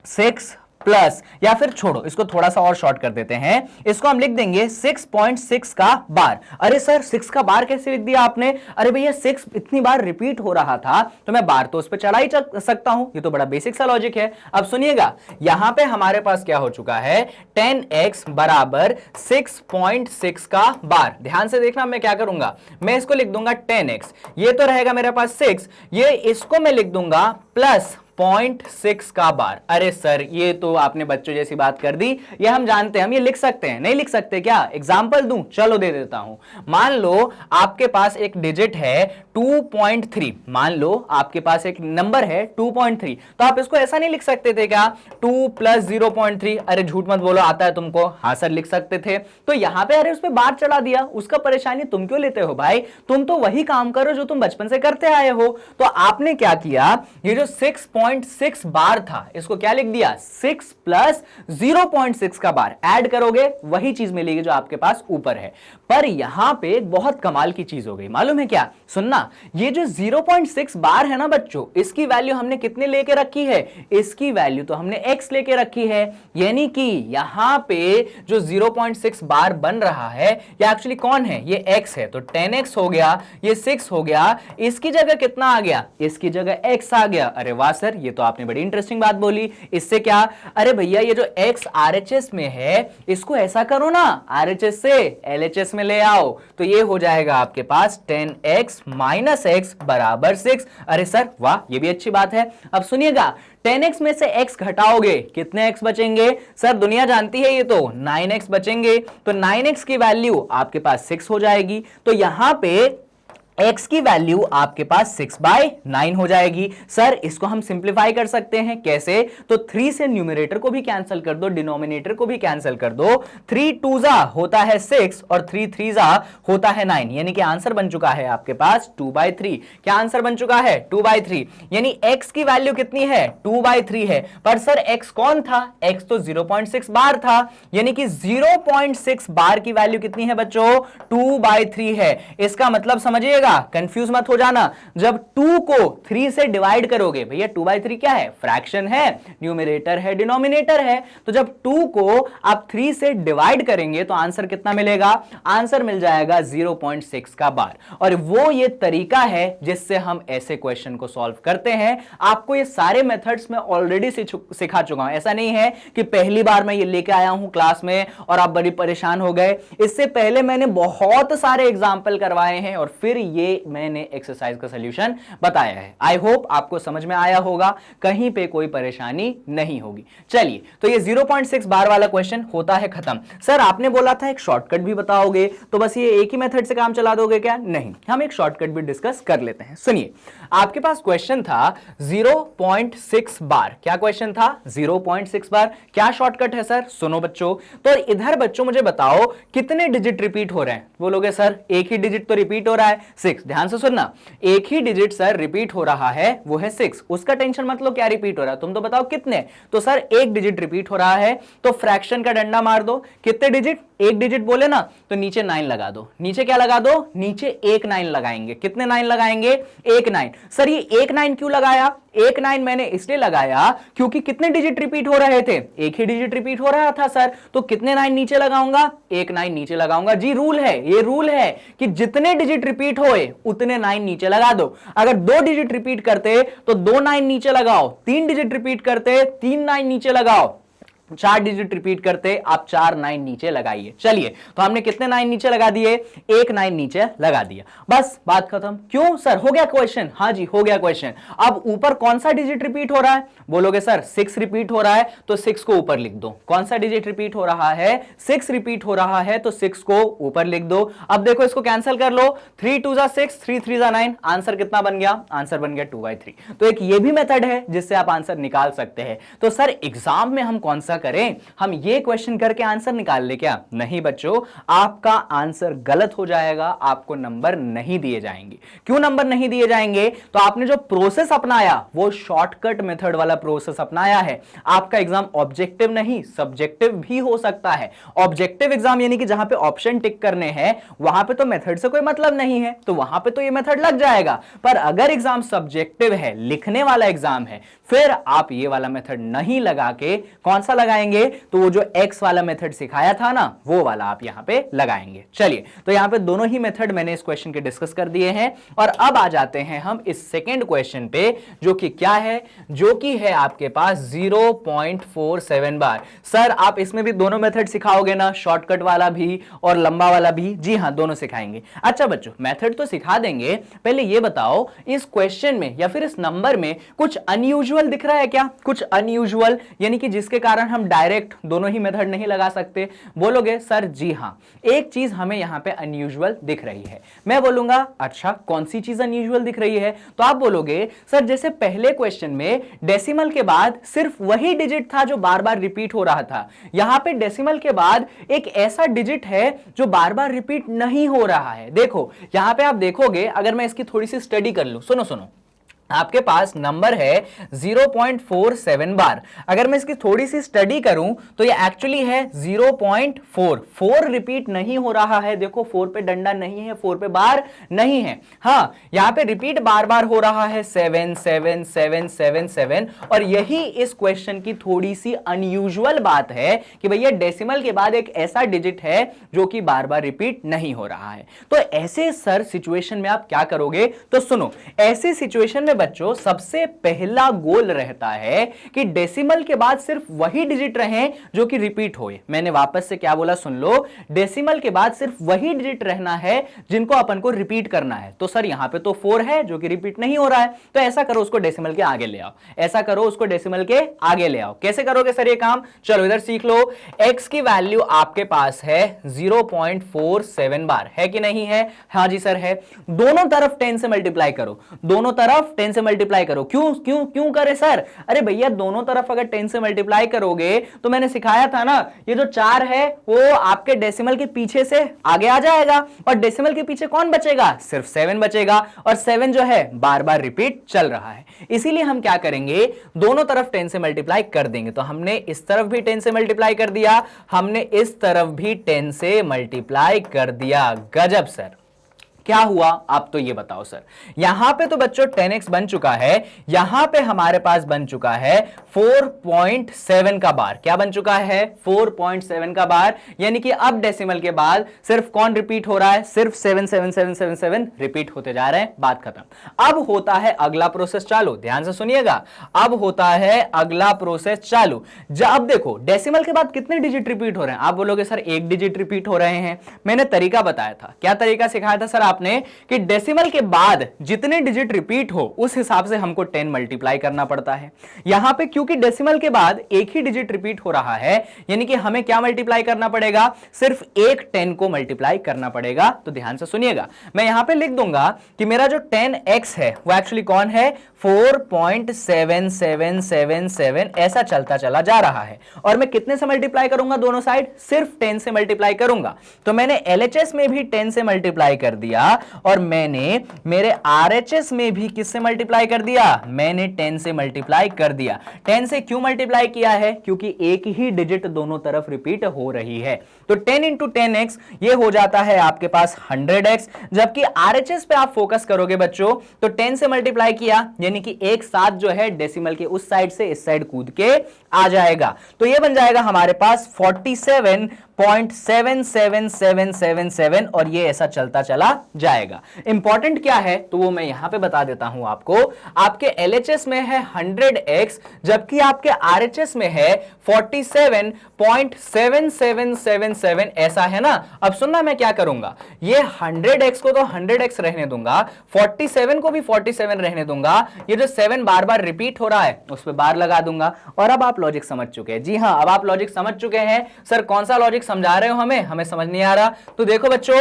6 प्लस, या फिर छोड़ो इसको थोड़ा सा और शॉर्ट कर देते हैं, इसको हम लिख देंगे 6.6 का बार। अरे सर 6 का बार कैसे लिख दिया आपने? अरे भैया 6 इतनी बार रिपीट हो रहा था तो मैं बार तो उस पर चढ़ा ही सकता हूं, ये तो बड़ा बेसिक सा लॉजिक है। अब सुनिएगा, यहां पे हमारे पास क्या हो चुका है, 10x बराबर 6.6 का बार। ध्यान से देखना मैं क्या करूंगा, मैं इसको लिख दूंगा 10x, ये तो रहेगा मेरे पास 6, ये इसको मैं लिख दूंगा प्लस 0.6 का बार। अरे सर ये तो आपने बच्चों जैसी बात कर दी, ये हम जानते हैं, हम ये लिख सकते हैं, नहीं लिख सकते क्या? एग्जाम्पल दूं? चलो दे देता हूं। मान लो आपके पास एक डिजिट है 2.3, मान लो आपके पास एक नंबर है 2.3, तो आप इसको ऐसा नहीं लिख सकते थे क्या, 2 प्लस 0.3? अरे झूठ मत बोलो, आता है तुमको? हाँ सर लिख सकते थे। तो यहां पे अरे उस पर बार चढ़ा दिया, उसका परेशानी तुम क्यों लेते हो भाई? तुम तो वही काम करो जो तुम बचपन से करते आए हो। तो आपने क्या किया, ये जो 6.6 बार था इसको क्या लिख दिया, 6 प्लस 0.6 का बार, ऐड करोगे वही चीज मिलेगी जो आपके पास ऊपर है। पर यहां पे एक बहुत कमाल की चीज हो गई, मालूम है क्या? सुनना, ये जो 0.6 बार है ना बच्चों, इसकी वैल्यू हमने कितने लेके रखी है? इसकी वैल्यू तो हमने x लेके रखी है, यानी कि यहां पे जो 0.6 बार बन रहा है ये एक्चुअली कौन है, ये x है, तो 10x हो गया, ये 6 हो गया, इसकी जगह कितना आ गया, इसकी जगह x आ गया। अरे वाह सर, ये तो आपने बड़ी इंटरेस्टिंग बात बोली। इससे क्या, अरे भैया ये जो x RHS में है इसको ऐसा करो ना, RHS से LHS में ले आओ, तो ये हो जाएगा आपके पास 10x माइनस x बराबर 6। अरे सर वाह, ये भी अच्छी बात है। अब सुनिएगा, 10x में से x घटाओगे कितने x बचेंगे? सर दुनिया जानती है ये तो 9x बचेंगे, तो 9x की वैल्यू आपके पास 6 हो जाएगी, तो यहां पे x की वैल्यू आपके पास 6/9 हो जाएगी। सर इसको हम सिंप्लीफाई कर सकते हैं, कैसे? तो 3 से न्यूमरेटर को भी कैंसिल कर दो, डिनोमिनेटर को भी कैंसिल कर दो, 3 2 होता है 6 और 3 3 होता है 9, यानी कि आंसर बन चुका है आपके पास 2/3। क्या आंसर बन चुका है? 2/3, यानी x की वैल्यू कितनी है? 2/3 है। पर सर x कौन था? x तो 0.6 बार था, यानी कि 0.6 बार की वैल्यू कितनी है बच्चों? 2/3 है। इसका मतलब समझिएगा, कंफ्यूज मत हो जाना, जब 2 को 3 से डिवाइड करोगे, भैया 2/3 क्या है? फ्रैक्शन है, न्यूमरेटर है, डिनोमिनेटर है, तो जब 2 को आप 3 से डिवाइड करेंगे तो आंसर कितना मिलेगा? आंसर मिल जाएगा 0.6 का बार। और वो ये तरीका है जिससे हम ऐसे क्वेश्चन को सॉल्व करते हैं। आपको ये सारे मेथड्स में ऑलरेडी सिखा चुका हूं, ऐसा नहीं है कि पहली बार मैं ये लेके आया हूं क्लास में और आप बड़ी परेशान हो गए। इससे पहले मैंने बहुत सारे एग्जाम्पल करवाए हैं और फिर ये मैंने एक्सरसाइज का सॉल्यूशन बताया है। आई होप आपको समझ में आया होगा, कहीं पे कोई परेशानी नहीं होगी। चलिए, तो ये 0.6 बार वाला क्वेश्चन होता है खत्म। सर आपने बोला था एक शॉर्टकट भी बताओगे, तो बस ये एक ही मेथड से काम चला दोगे क्या? नहीं, हम एक शॉर्टकट भी डिस्कस कर लेते हैं। सुनिए, आपके पास क्वेश्चन था 0.6 बार। क्या क्वेश्चन था? 0.6 बार। क्या शॉर्टकट है सर? सुनो बच्चों, तो इधर बच्चों मुझे बताओ कितने डिजिट रिपीट हो रहे हैं? बोलोगे सर एक ही डिजिट तो रिपीट हो रहा है, 6। ध्यान से सुनना, एक ही डिजिट सर रिपीट हो रहा है, वो है 6। उसका टेंशन मत लो क्या रिपीट हो रहा है, तुम तो बताओ कितने? तो सर एक डिजिट रिपीट हो रहा है, तो फ्रैक्शन का डंडा मार दो। कितने डिजिट? एक डिजिट बोले ना, तो नीचे 9 लगा दो। नीचे क्या लगा दो? नीचे एक 9 लगाएंगे। कितने 9 लगाएंगे? एक 9। सर ये एक 9 क्यों लगाया? एक 9 मैंने इसलिए लगाया क्योंकि कितने डिजिट रिपीट हो रहे थे? एक ही डिजिट रिपीट हो रहा था सर, तो कितने 9 नीचे लगाऊंगा? एक 9 नीचे लगाऊंगा। जी रूल है, ये रूल है कि जितने डिजिट रिपीट होए उतने 9 नीचे लगा दो। अगर 2 डिजिट रिपीट करते तो 2 9 नीचे लगाओ, 3 डिजिट रिपीट करते 3 9 नीचे लगाओ, 4 डिजिट रिपीट करते आप 4 9 नीचे लगाइए। चलिए, तो हमने कितने 9 नीचे लगा दिए? एक 9 नीचे लगा दिया, बस बात खत्म। क्यों सर, हो गया क्वेश्चन? हाँ जी हो गया क्वेश्चन। अब ऊपर कौन सा डिजिट रिपीट हो रहा है? बोलोगे सर 6 रिपीट हो रहा है, तो 6 को ऊपर लिख दो। कौन सा डिजिट रिपीट हो रहा है? 6 रिपीट हो रहा है, तो 6 को ऊपर लिख दो। अब देखो इसको कैंसिल कर लो, 3 2 6, 3 3 9। आंसर कितना बन गया? आंसर बन गया 2/3। तो एक ये भी मेथड है जिससे आप आंसर निकाल सकते हैं। तो सर एग्जाम में हम कौन सा करें, हम ये क्वेश्चन करके आंसर निकाल ले क्या? नहीं बच्चों, आपका आंसर गलत हो जाएगा, आपको नंबर नहीं दिए जाएंगे। क्यों नंबर नहीं दिए जाएंगे? तो आपने जो प्रोसेस अपनाया वो शॉर्टकट मेथड वाला प्रोसेस अपनाया है। आपका एग्जाम ऑब्जेक्टिव नहीं सब्जेक्टिव भी हो सकता है। ऑब्जेक्टिव एग्जाम यानी कि जहां पे ऑप्शन टिक करने हैं वहां पे तो मेथड से कोई मतलब नहीं है, तो वहां पे तो ये मेथड लग जाएगा। पर अगर एग्जाम सब्जेक्टिव है, लिखने वाला एग्जाम है, फिर आप ये वाला मेथड नहीं लगा के कौन सा लगाएंगे तो वो जो x वाला मेथड सिखाया था ना वो वाला आप यहां पे लगाएंगे। चलिए, तो यहां पे दोनों ही मेथड मैंने इस क्वेश्चन के डिस्कस कर दिए हैं और अब आ जाते हैं हम इस सेकंड क्वेश्चन पे, जो कि क्या है, जो कि है आपके पास 0.47 बार। सर आप इसमें भी दोनों मेथड सिखाओगे ना, शॉर्टकट वाला भी और लंबा वाला भी? जी हां, दोनों सिखाएंगे। अच्छा बच्चों, मेथड तो सिखा देंगे, पहले ये बताओ इस क्वेश्चन में या फिर इस नंबर में कुछ अनयूजुअल दिख रहा है क्या? कुछ अनयूजुअल यानी कि जिसके कारण हम डायरेक्ट दोनों ही मेथड नहीं लगा सकते? बोलोगे सर जी हां, एक चीज हमें यहां पे अनयूजुअल दिख रही है। मैं बोलूंगा अच्छा कौन सी चीज अनयूजुअल दिख रही है? तो आप बोलोगे सर जैसे पहले क्वेश्चन में डेसिमल के बाद सिर्फ वही डिजिट था जो बार बार रिपीट हो रहा था, यहां पे डेसिमल के बाद एक ऐसा डिजिट है जो बार बार रिपीट नहीं हो रहा है। देखो यहां पे आप देखोगे, अगर मैं इसकी थोड़ी सी स्टडी कर लूं, सुनो सुनो, आपके पास नंबर है 0.47 बार। अगर मैं इसकी थोड़ी सी स्टडी करूं तो ये एक्चुअली है 0.4। 4 रिपीट नहीं हो रहा है, देखो 4 पे डंडा नहीं है, 4 पे बार नहीं है। हां, यहां पे रिपीट बार बार हो रहा है 7 7 7 7 7, और यही इस क्वेश्चन की थोड़ी सी अनयूजुअल बात है कि भैया डेसिमल के बाद एक ऐसा डिजिट है जो कि बार बार रिपीट नहीं हो रहा है। तो ऐसे सर सिचुएशन में आप क्या करोगे? तो सुनो, ऐसे सिचुएशन में बच्चों सबसे पहला गोल रहता है कि डेसिमल के बाद सिर्फ वही डिजिट रहे जो कि रिपीट होए। मैंने वापस से क्या बोला सुन लो, डेसिमल के बाद सिर्फ वही डिजिट रहना है जिनको अपन को रिपीट करना है। तो सर यहां पे तो 4 है जो कि रिपीट नहीं हो रहा है, तो ऐसा करो उसको डेसिमल के आगे ले आओ, ऐसा करो उसको डेसिमल के आगे ले आओ। कैसे करोगे सर ये काम? चलो इधर सीख लो। x की वैल्यू आपके पास है 0.47 बार, है कि नहीं है? हां जी सर है। दोनों तरफ 10 से मल्टीप्लाई करो, दोनों तरफ 10 से मल्टीप्लाई करो। क्यों क्यों क्यों करे सर? अरे भैया दोनों तरफ अगर 10 से मल्टीप्लाई करोगे तो मैंने सिखाया था ना, ये जो 4 है वो आपके डेसिमल के पीछे से आगे आ जाएगा और डेसिमल के पीछे कौन बचेगा? सिर्फ 7 बचेगा, और 7 जो है बार बार रिपीट चल रहा है। इसीलिए हम क्या करेंगे, दोनों तरफ 10 से मल्टीप्लाई कर देंगे। तो हमने इस तरफ भी 10 से मल्टीप्लाई कर दिया, हमने इस तरफ भी 10 से मल्टीप्लाई कर दिया। गजब सर, क्या हुआ आप तो ये बताओ सर। यहां पे तो बच्चों 10x बन चुका है, यहां पे हमारे पास बन चुका है 4.7 का बार। क्या बन चुका है? 4.7 का बार, यानी कि अब डेसिमल के बाद सिर्फ कौन रिपीट हो रहा है? सिर्फ 7 7 7 7 7 रिपीट होते जा रहे हैं। बात खत्म। अब होता है अगला प्रोसेस चालू, ध्यान से सुनिएगा। अब होता है अगला प्रोसेस चालू। जब देखो डेसिमल के बाद कितने डिजिट रिपीट हो रहे हैं? आप बोलोगे सर एक डिजिट रिपीट हो रहे हैं। मैंने तरीका बताया था। क्या तरीका सिखाया था सर आपने? कि डेसिमल के बाद जितने डिजिट रिपीट हो उस हिसाब से हमको 10 मल्टीप्लाई करना पड़ता है। यहां पे क्योंकि डेसिमल के बाद एक ही डिजिट रिपीट हो रहा है, यानी कि हमें क्या मल्टीप्लाई करना पड़ेगा? सिर्फ एक 10 को मल्टीप्लाई करना पड़ेगा। तो ध्यान से सुनिएगा, मैं यहां पे लिख दूंगा कि मेरा जो 10x है वो एक्चुअली कौन है? 4.7777, ऐसा चलता चला जा रहा है। और मैं कितने से मल्टीप्लाई करूंगा दोनों साइड? सिर्फ 10 से मल्टीप्लाई करूंगा। तो मैंने LHS में भी 10 से मल्टीप्लाई कर दिया और मैंने मेरे RHS में भी किससे मल्टीप्लाई कर दिया? मैंने 10 से मल्टीप्लाई कर दिया। 10 से क्यों मल्टीप्लाई किया है? क्योंकि एक ही डिजिट दोनों तरफ रिपीट हो रही है। तो 10 इंटू 10x ये हो जाता है आपके पास 100x। जबकि RHS पे आप फोकस करोगे बच्चों तो 10 से मल्टीप्लाई किया, यानी कि एक साथ जो है डेसिमल के उस साइड से इस साइड कूद के आ जाएगा। तो ये बन जाएगा हमारे पास 47.77777, और ये ऐसा चलता चला जाएगा। इंपॉर्टेंट क्या है तो वो मैं यहां पे बता देता हूं आपको। आपके LHS में है 100x, जबकि आपके RHS में है 47.7777, ऐसा है ना। अब सुनना मैं क्या करूंगा, ये 100x को तो 100x रहने दूंगा, 47 को भी 47 रहने दूंगा, ये जो 7 बार बार रिपीट हो रहा है उस पर बार लगा दूंगा। और अब आप लॉजिक समझ चुके हैं। जी हां, अब आप लॉजिक समझ चुके हैं। सर कौन सा लॉजिक समझा रहे हो हमें समझ नहीं आ रहा। तो देखो बच्चों,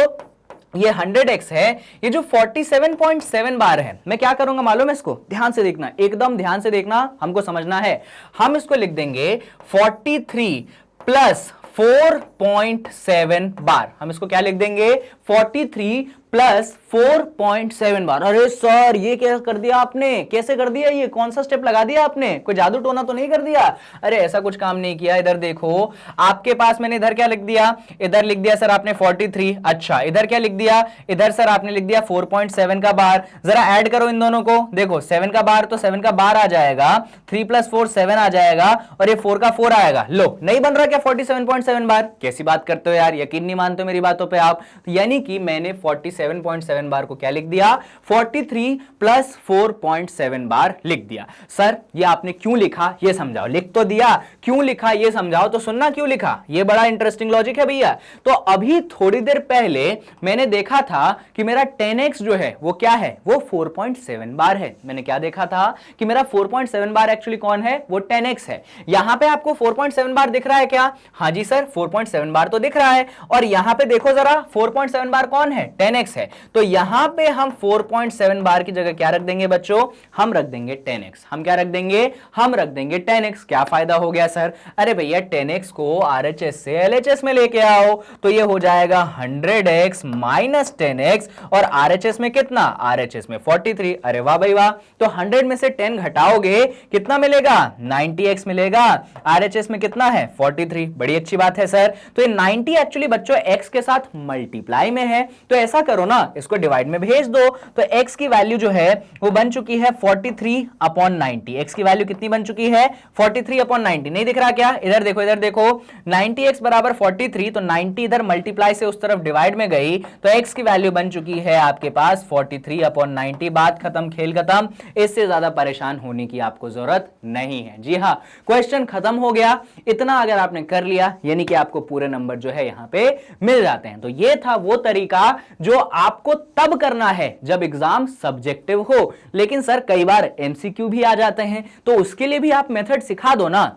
ये 100x है, ये जो 47.7 बार है, मैं क्या करूंगा मालूम है? इसको ध्यान से देखना, एकदम ध्यान से देखना, हमको समझना है। हम इसको लिख देंगे 43 प्लस 4.7 बार। हम इसको क्या लिख देंगे? 43 प्लस 4.7 बार। अरे सर ये क्या कर दिया आपने, कैसे कर दिया, ये कौन सा स्टेप लगा दिया आपने, कोई जादू टोना तो नहीं कर दिया? अरे ऐसा कुछ काम नहीं किया। इधर देखो आपके पास मैंने इधर क्या लिख दिया, इधर लिख दिया सर आपने 43। अच्छा इधर क्या लिख दिया, इधर सर आपने लिख दिया 4.7 का बार। जरा ऐड करो इन दोनों को, देखो 7 का बार तो 7 का बार आ जाएगा, 3 + 4 7 आ जाएगा, और ये 4 का 4 आएगा। लो नहीं बन रहा क्या 47.7 बार? कैसी बात करते हो यार, यकीन नहीं मानते मेरी बातों पे आप। तो यानी कि मैंने 47.7 बार को क्या लिख दिया, 43 + 4.7 बार लिख दिया। सर ये आपने क्यों लिखा ये समझाओ, लिख तो दिया, क्यों लिखा ये समझाओ, तो सुनना क्यों लिखा, ये बड़ा इंटरेस्टिंग लॉजिक है भैया। तो अभी थोड़ी देर पहले मैंने देखा था कि मेरा 10x जो है वो क्या है, वो 4.7 बार है। मैंने क्या देखा था कि मेरा 4.7 बार एक्चुअली कौन है, वो 10x है। यहां पे आपको 4.7 बार दिख रहा है क्या? हां जी सर 4.7 बार तो दिख रहा है। और यहां पे देखो जरा 4.7 बार कौन है, 10x है। तो यहां पे हम 4.7 बार की जगह क्या रख देंगे बच्चों, हम रख देंगे 10x। हम क्या रख देंगे, हम रख देंगे 10x। क्या फायदा हो गया सर? अरे भैया 10x को RHS से LHS में लेके आओ, तो ये हो जाएगा 100x माइनस 10x, और RHS में कितना, RHS में 43। अरे वाह भाई वाह। तो 100 में से 10 घटाओगे कितना मिलेगा, 90x मिलेगा। RHS में कितना है, 43। बड़ी अच्छी बात है सर। तो ये 90 एक्चुअली बच्चों x के साथ मल्टीप्लाई में है, तो ऐसा करो ना, इसको डिवाइड में भेज दो। तो x की वैल्यू जो है वो बन चुकी है 43/90। x की वैल्यू कितनी बन चुकी है, 43/90। नहीं दिख रहा क्या? इधर देखो, इधर देखो, 90x बराबर 43, तो 90 इधर मल्टीप्लाई से उस तरफ डिवाइड में गई, तो x की वैल्यू बन चुकी है आपके पास 43/90। बात खत्म, खेल खत्म। इससे ज्यादा परेशान होने की आपको जरूरत नहीं है। जी हाँ, क्वेश्चन खत्म हो गया। इतना अगर आपने कर लिया यानी कि आपको पूरे नंबर जो है यहां पे मिल जाते हैं। तो ये था वो तरीका जो आपको तब करना है जब एग्जाम सब्जेक्टिव हो। लेकिन सर कई बार MCQ भी आ जाते हैं, तो उसके लिए भी आप मेथड सिखा दो ना।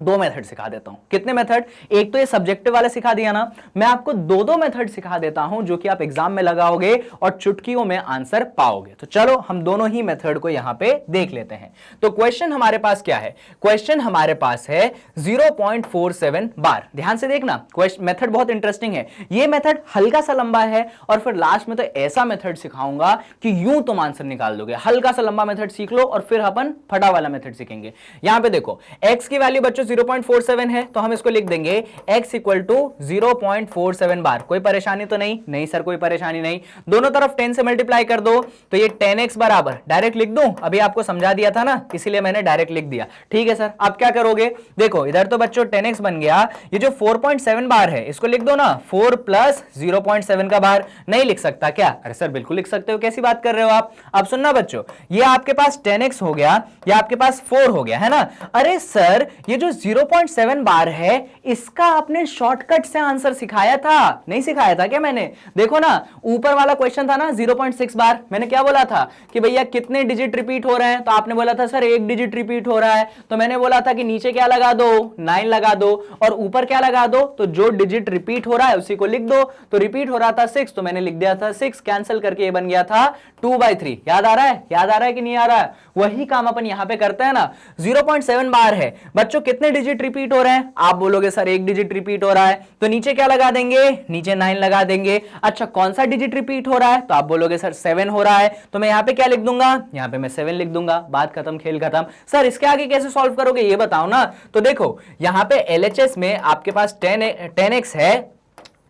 2 मेथड सिखा देता हूं। कितने मेथड? एक तो ये सब्जेक्टिव वाला सिखा दिया ना, मैं आपको 2 मेथड सिखा देता हूं जो कि आप एग्जाम में लगाओगे और चुटकियों में आंसर पाओगे। तो चलो हम दोनों ही मेथड को यहां पे देख लेते हैं। तो क्वेश्चन हमारे पास क्या है, क्वेश्चन हमारे पास है 0.47 बार। ध्यान से देखना, क्वेश्चन मेथड बहुत इंटरेस्टिंग है। ये मेथड हल्का सा लंबा है, और फिर लास्ट में तो ऐसा मेथड सिखाऊंगा कि यूं तुम आंसर निकाल दोगे। हल्का सा लंबा मेथड सीख लो और फिर अपन फटा वाला मेथड सीखेंगे। यहां पे देखो x की वैल्यू बच्चों 0.47 है, तो हम इसको लिख देंगे x = 0.47 बार। कोई परेशानी तो नहीं? नहीं सर कोई परेशानी नहीं। दोनों तरफ 10 से मल्टीप्लाई कर दो, तो ये 10x बराबर, डायरेक्ट लिख दूं, अभी आपको समझा दिया था ना, इसीलिए मैंने डायरेक्ट लिख दिया। ठीक है सर, आप क्या करोगे, देखो इधर तो बच्चों 10x बन गया, ये जो 4.7 बार है इसको लिख दो ना, 4 + 0.7 का बार। नहीं लिख सकता क्या? अरे सर बिल्कुल लिख सकते हो, कैसी बात कर रहे हो आप। अब सुनना बच्चों, ये आपके पास 10x हो गया, ये आपके पास 4 हो गया, है ना। अरे सर ये जो 0.7 बार है इसका आपने शॉर्टकट से आंसर सिखाया था, नहीं सिखाया था क्या मैंने? देखो ना ऊपर वाला क्वेश्चन था ना 0.6 बार, मैंने क्या बोला था कि भैया कितने डिजिट रिपीट हो रहे हैं, तो आपने बोला था सर 1 डिजिट रिपीट हो रहा है। तो मैंने बोला था कि नीचे क्या लगा दो, 9 लगा दो, और ऊपर क्या लगा दो, तो जो डिजिट रिपीट हो रहा है उसी को लिख दो। तो रिपीट हो रहा था 6, तो मैंने लिख दिया था 6, कैंसिल करके ये बन गया था 2/3। याद आ रहा है, याद आ रहा है कि नहीं आ रहा है? वही काम अपन यहां पे करते हैं ना। 0.7 बार है बच्चों, कितने डिजिट रिपीट हो रहे हैं? आप बोलोगे सर 1 डिजिट रिपीट हो रहा है, तो नीचे क्या लगा देंगे, नीचे 9 लगा देंगे। अच्छा कौन सा डिजिट रिपीट हो रहा है? तो आप बोलोगे सर 7 हो रहा है, तो मैं यहां पे क्या लिख दूंगा, यहां पे मैं 7 लिख दूंगा। बात खत्म, खेल खत्म। सर इसके आगे कैसे सॉल्व करोगे ये बताओ ना। तो देखो यहां पे LHS में आपके पास 10x है,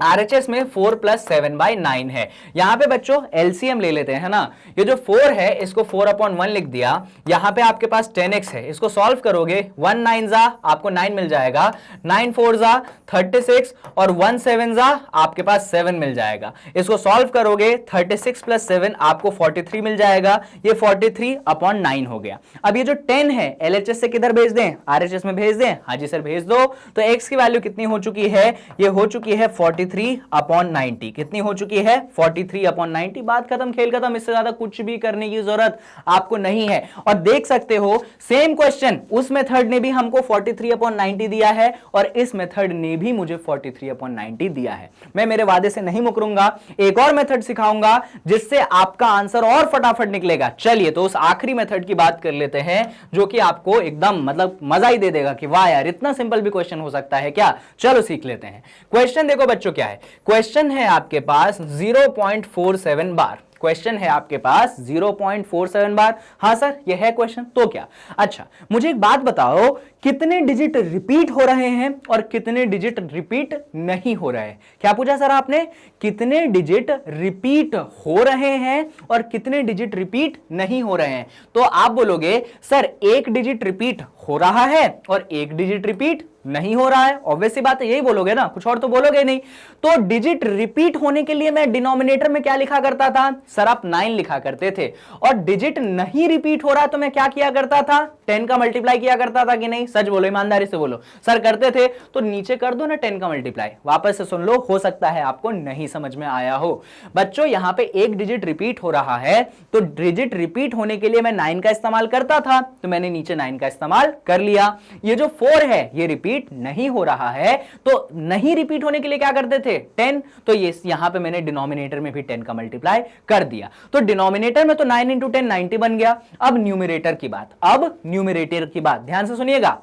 RHS में 4 + 7/9 है। यहां पे बच्चों LCM ले लेते हैं, है ना। ये जो 4 है इसको 4/1 लिख दिया, यहां पे आपके पास 10x है, इसको सॉल्व करोगे 1 9 जा आपको 9 मिल जाएगा, 9 4 जा 36, और 1 7 जा आपके पास 7 मिल जाएगा। इसको सॉल्व करोगे 36 + 7 आपको 43 मिल जाएगा, ये 43/9 हो गया। अब ये जो 10 है LHS से किधर भेज दें, RHS में भेज दें? हाँ जी सर भेज दो। तो x की वैल्यू कितनी हो चुकी है, ये हो चुकी है 43/90। कितनी हो चुकी है, 43/90। बात खत्म, खेल खत्म। इससे ज्यादा कुछ भी करने की जरूरत आपको नहीं है। और देख सकते हो सेम क्वेश्चन उस मेथड ने भी हमको 43/90 दिया है, और इस मेथड ने भी मुझे 43/90 दिया है। मैं मेरे वादे से नहीं मुकरूंगा, एक और मेथड सिखाऊंगा जिससे आपका आंसर और फटाफट निकलेगा। चलिए तो उस आखिरी मेथड की बात कर लेते हैं जो कि आपको एकदम मतलब मजा ही दे देगा कि वाह यार इतना सिंपल भी क्वेश्चन हो सकता है क्या। चलो सीख लेते हैं। क्वेश्चन देखो बच्चों क्या क्या है? क्वेश्चन है आपके पास 0.47 बार, क्वेश्चन है आपके पास 0.47 बार। हाँ सर ये है क्वेश्चन, तो क्या? अच्छा मुझे एक बात बताओ, कितने डिजिट रिपीट हो रहे हैं और कितने डिजिट रिपीट नहीं हो रहे हैं? क्या पूछा सर आपने? कितने डिजिट रिपीट हो रहे हैं और कितने डिजिट रिपीट नहीं हो रहे हैं? तो आप बोलोगे सर एक डिजिट रिपीट हो रहा है और एक डिजिट रिपीट नहीं हो रहा है। ऑब्वियस सी बात है, यही बोलोगे ना, कुछ और तो बोलोगे नहीं। तो डिजिट रिपीट होने के लिए मैं डिनोमिनेटर में क्या लिखा करता था? सर आप 9 लिखा करते थे। और डिजिट नहीं रिपीट हो रहा तो मैं क्या किया करता था? 10 का मल्टीप्लाई किया करता था कि नहीं? सच बोलो, ईमानदारी से बोलो। सर करते थे, तो नीचे कर दो ना 10 का मल्टीप्लाई, वापस से सुन लो, हो सकता है आपको नहीं समझ में आया हो। बच्चों यहां पे एक डिजिट रिपीट हो रहा है, तो डिजिट रिपीट होने के लिए मैं 9 का इस्तेमाल करता था, तो मैंने नीचे 9 का इस्तेमाल कर लिया। ये जो 4 है ये रिपीट नहीं हो रहा है, तो नहीं रिपीट होने के लिए क्या करते थे? 10। तो ये यहां पे मैंने डिनोमिनेटर में भी 10 का मल्टीप्लाई कर दिया, तो डिनोमिनेटर में तो 9 × 10 90 बन गया। अब न्यूमरेटर की बात, अब न्यूमरेटर की बात ध्यान से सुनिएगा।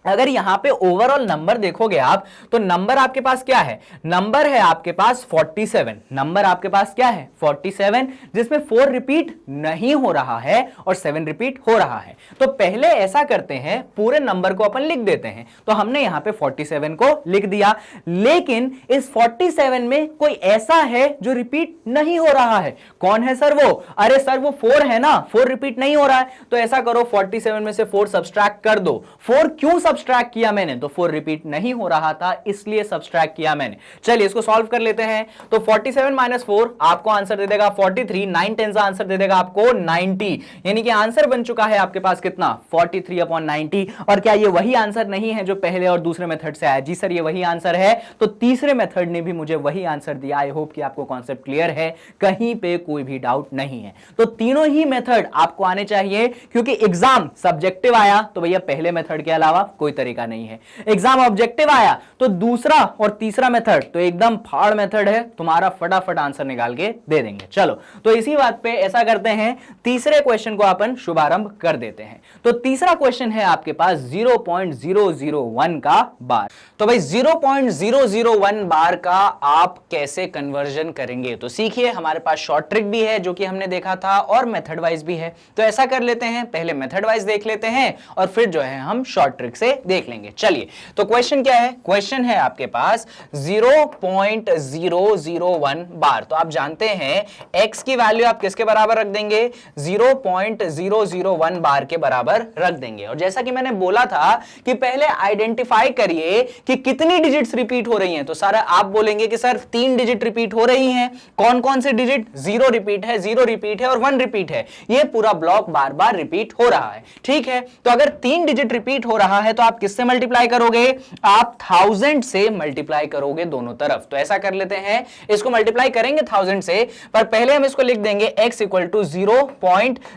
अगर यहां पे ओवरऑल नंबर देखोगे आप, तो नंबर आपके पास क्या है? नंबर है आपके पास 47। नंबर आपके पास क्या है? 47, जिसमें 4 रिपीट नहीं हो रहा है और 7 रिपीट हो रहा है। तो पहले ऐसा करते हैं, पूरे नंबर को अपन लिख देते हैं। तो हमने यहां पे 47 को लिख दिया, लेकिन इस 47 में कोई ऐसा है जो रिपीट नहीं हो रहा है। कौन है सर वो? अरे सर वो 4 है ना, 4 रिपीट नहीं हो रहा है। तो ऐसा करो 47 में से 4 सब्सट्रैक्ट कर दो। 4 क्यों सब्सट्रैक्ट किया मैंने? तो 4 रिपीट नहीं हो रहा था, इसलिए सब्सट्रैक्ट किया मैंने। चलिए इसको सॉल्व कर लेते हैं। तो 47 - 4 आपको आंसर दे देगा 43, 9 10 आंसर दे देगा आपको 90, यानी कि आंसर बन चुका है आपके पास कितना? 43/90। और क्या ये वही आंसर नहीं है जो पहले और दूसरे मेथड से आया? जी सर ये वही आंसर है। तो तीसरे मेथड ने भी मुझे वही आंसर दिया। आई होप कि आपको कॉन्सेप्ट क्लियर है, कहीं पे कोई भी डाउट नहीं है। तो तीनों ही मेथड आपको आने चाहिए, क्योंकि एग्जाम सब्जेक्टिव आया तो भैया पहले मेथड के अलावा कोई तरीका नहीं है। एग्जाम ऑब्जेक्टिव आया तो दूसरा और तीसरा मेथड तो एकदम फाड़ मेथड है, तुम्हारा फटाफट आंसर निकाल के दे देंगे। चलो तो इसी बात पे ऐसा करते हैं, तीसरे क्वेश्चन को अपन शुभारंभ कर देते हैं। तो तीसरा क्वेश्चन है आपके पास 0.001 का बार। तो भाई 0.001 बार का आप कैसे कन्वर्जन करेंगे? तो सीखिए, हमारे पास शॉर्ट ट्रिक भी है जो कि हमने देखा था, और मेथड वाइज भी है। तो ऐसा कर लेते हैं, पहले मेथड वाइज देख लेते हैं और फिर जो है हम शॉर्ट ट्रिक से देख लेंगे। चलिए तो क्वेश्चन क्या है? क्वेश्चन है आपके पास 0.001 बार। तो आप जानते हैं x की वैल्यू आप किसके बराबर रख देंगे? 0.001 बार के बराबर रख देंगे। और जैसा कि मैंने बोला था कि पहले आइडेंटिफाई करिए कि कितनी डिजिट्स रिपीट हो रही हैं। तो सारा आप बोलेंगे कि सर 3 डिजिट रिपीट हो रही हैं। कौन कौन से डिजिट? 0 रिपीट है, 0 रिपीट है और 1 रिपीट है। ये पूरा ब्लॉक बार बार रिपीट हो रहा है, ठीक है। तो अगर 3 डिजिट रिपीट हो रहा है तो आप किससे मल्टीप्लाई करोगे? आप 1000 से मल्टीप्लाई करोगे दोनों तरफ। तो ऐसा कर लेते हैं, इसको मल्टीप्लाई करेंगे 1000 से, पर पहले हम इसको लिख देंगे x =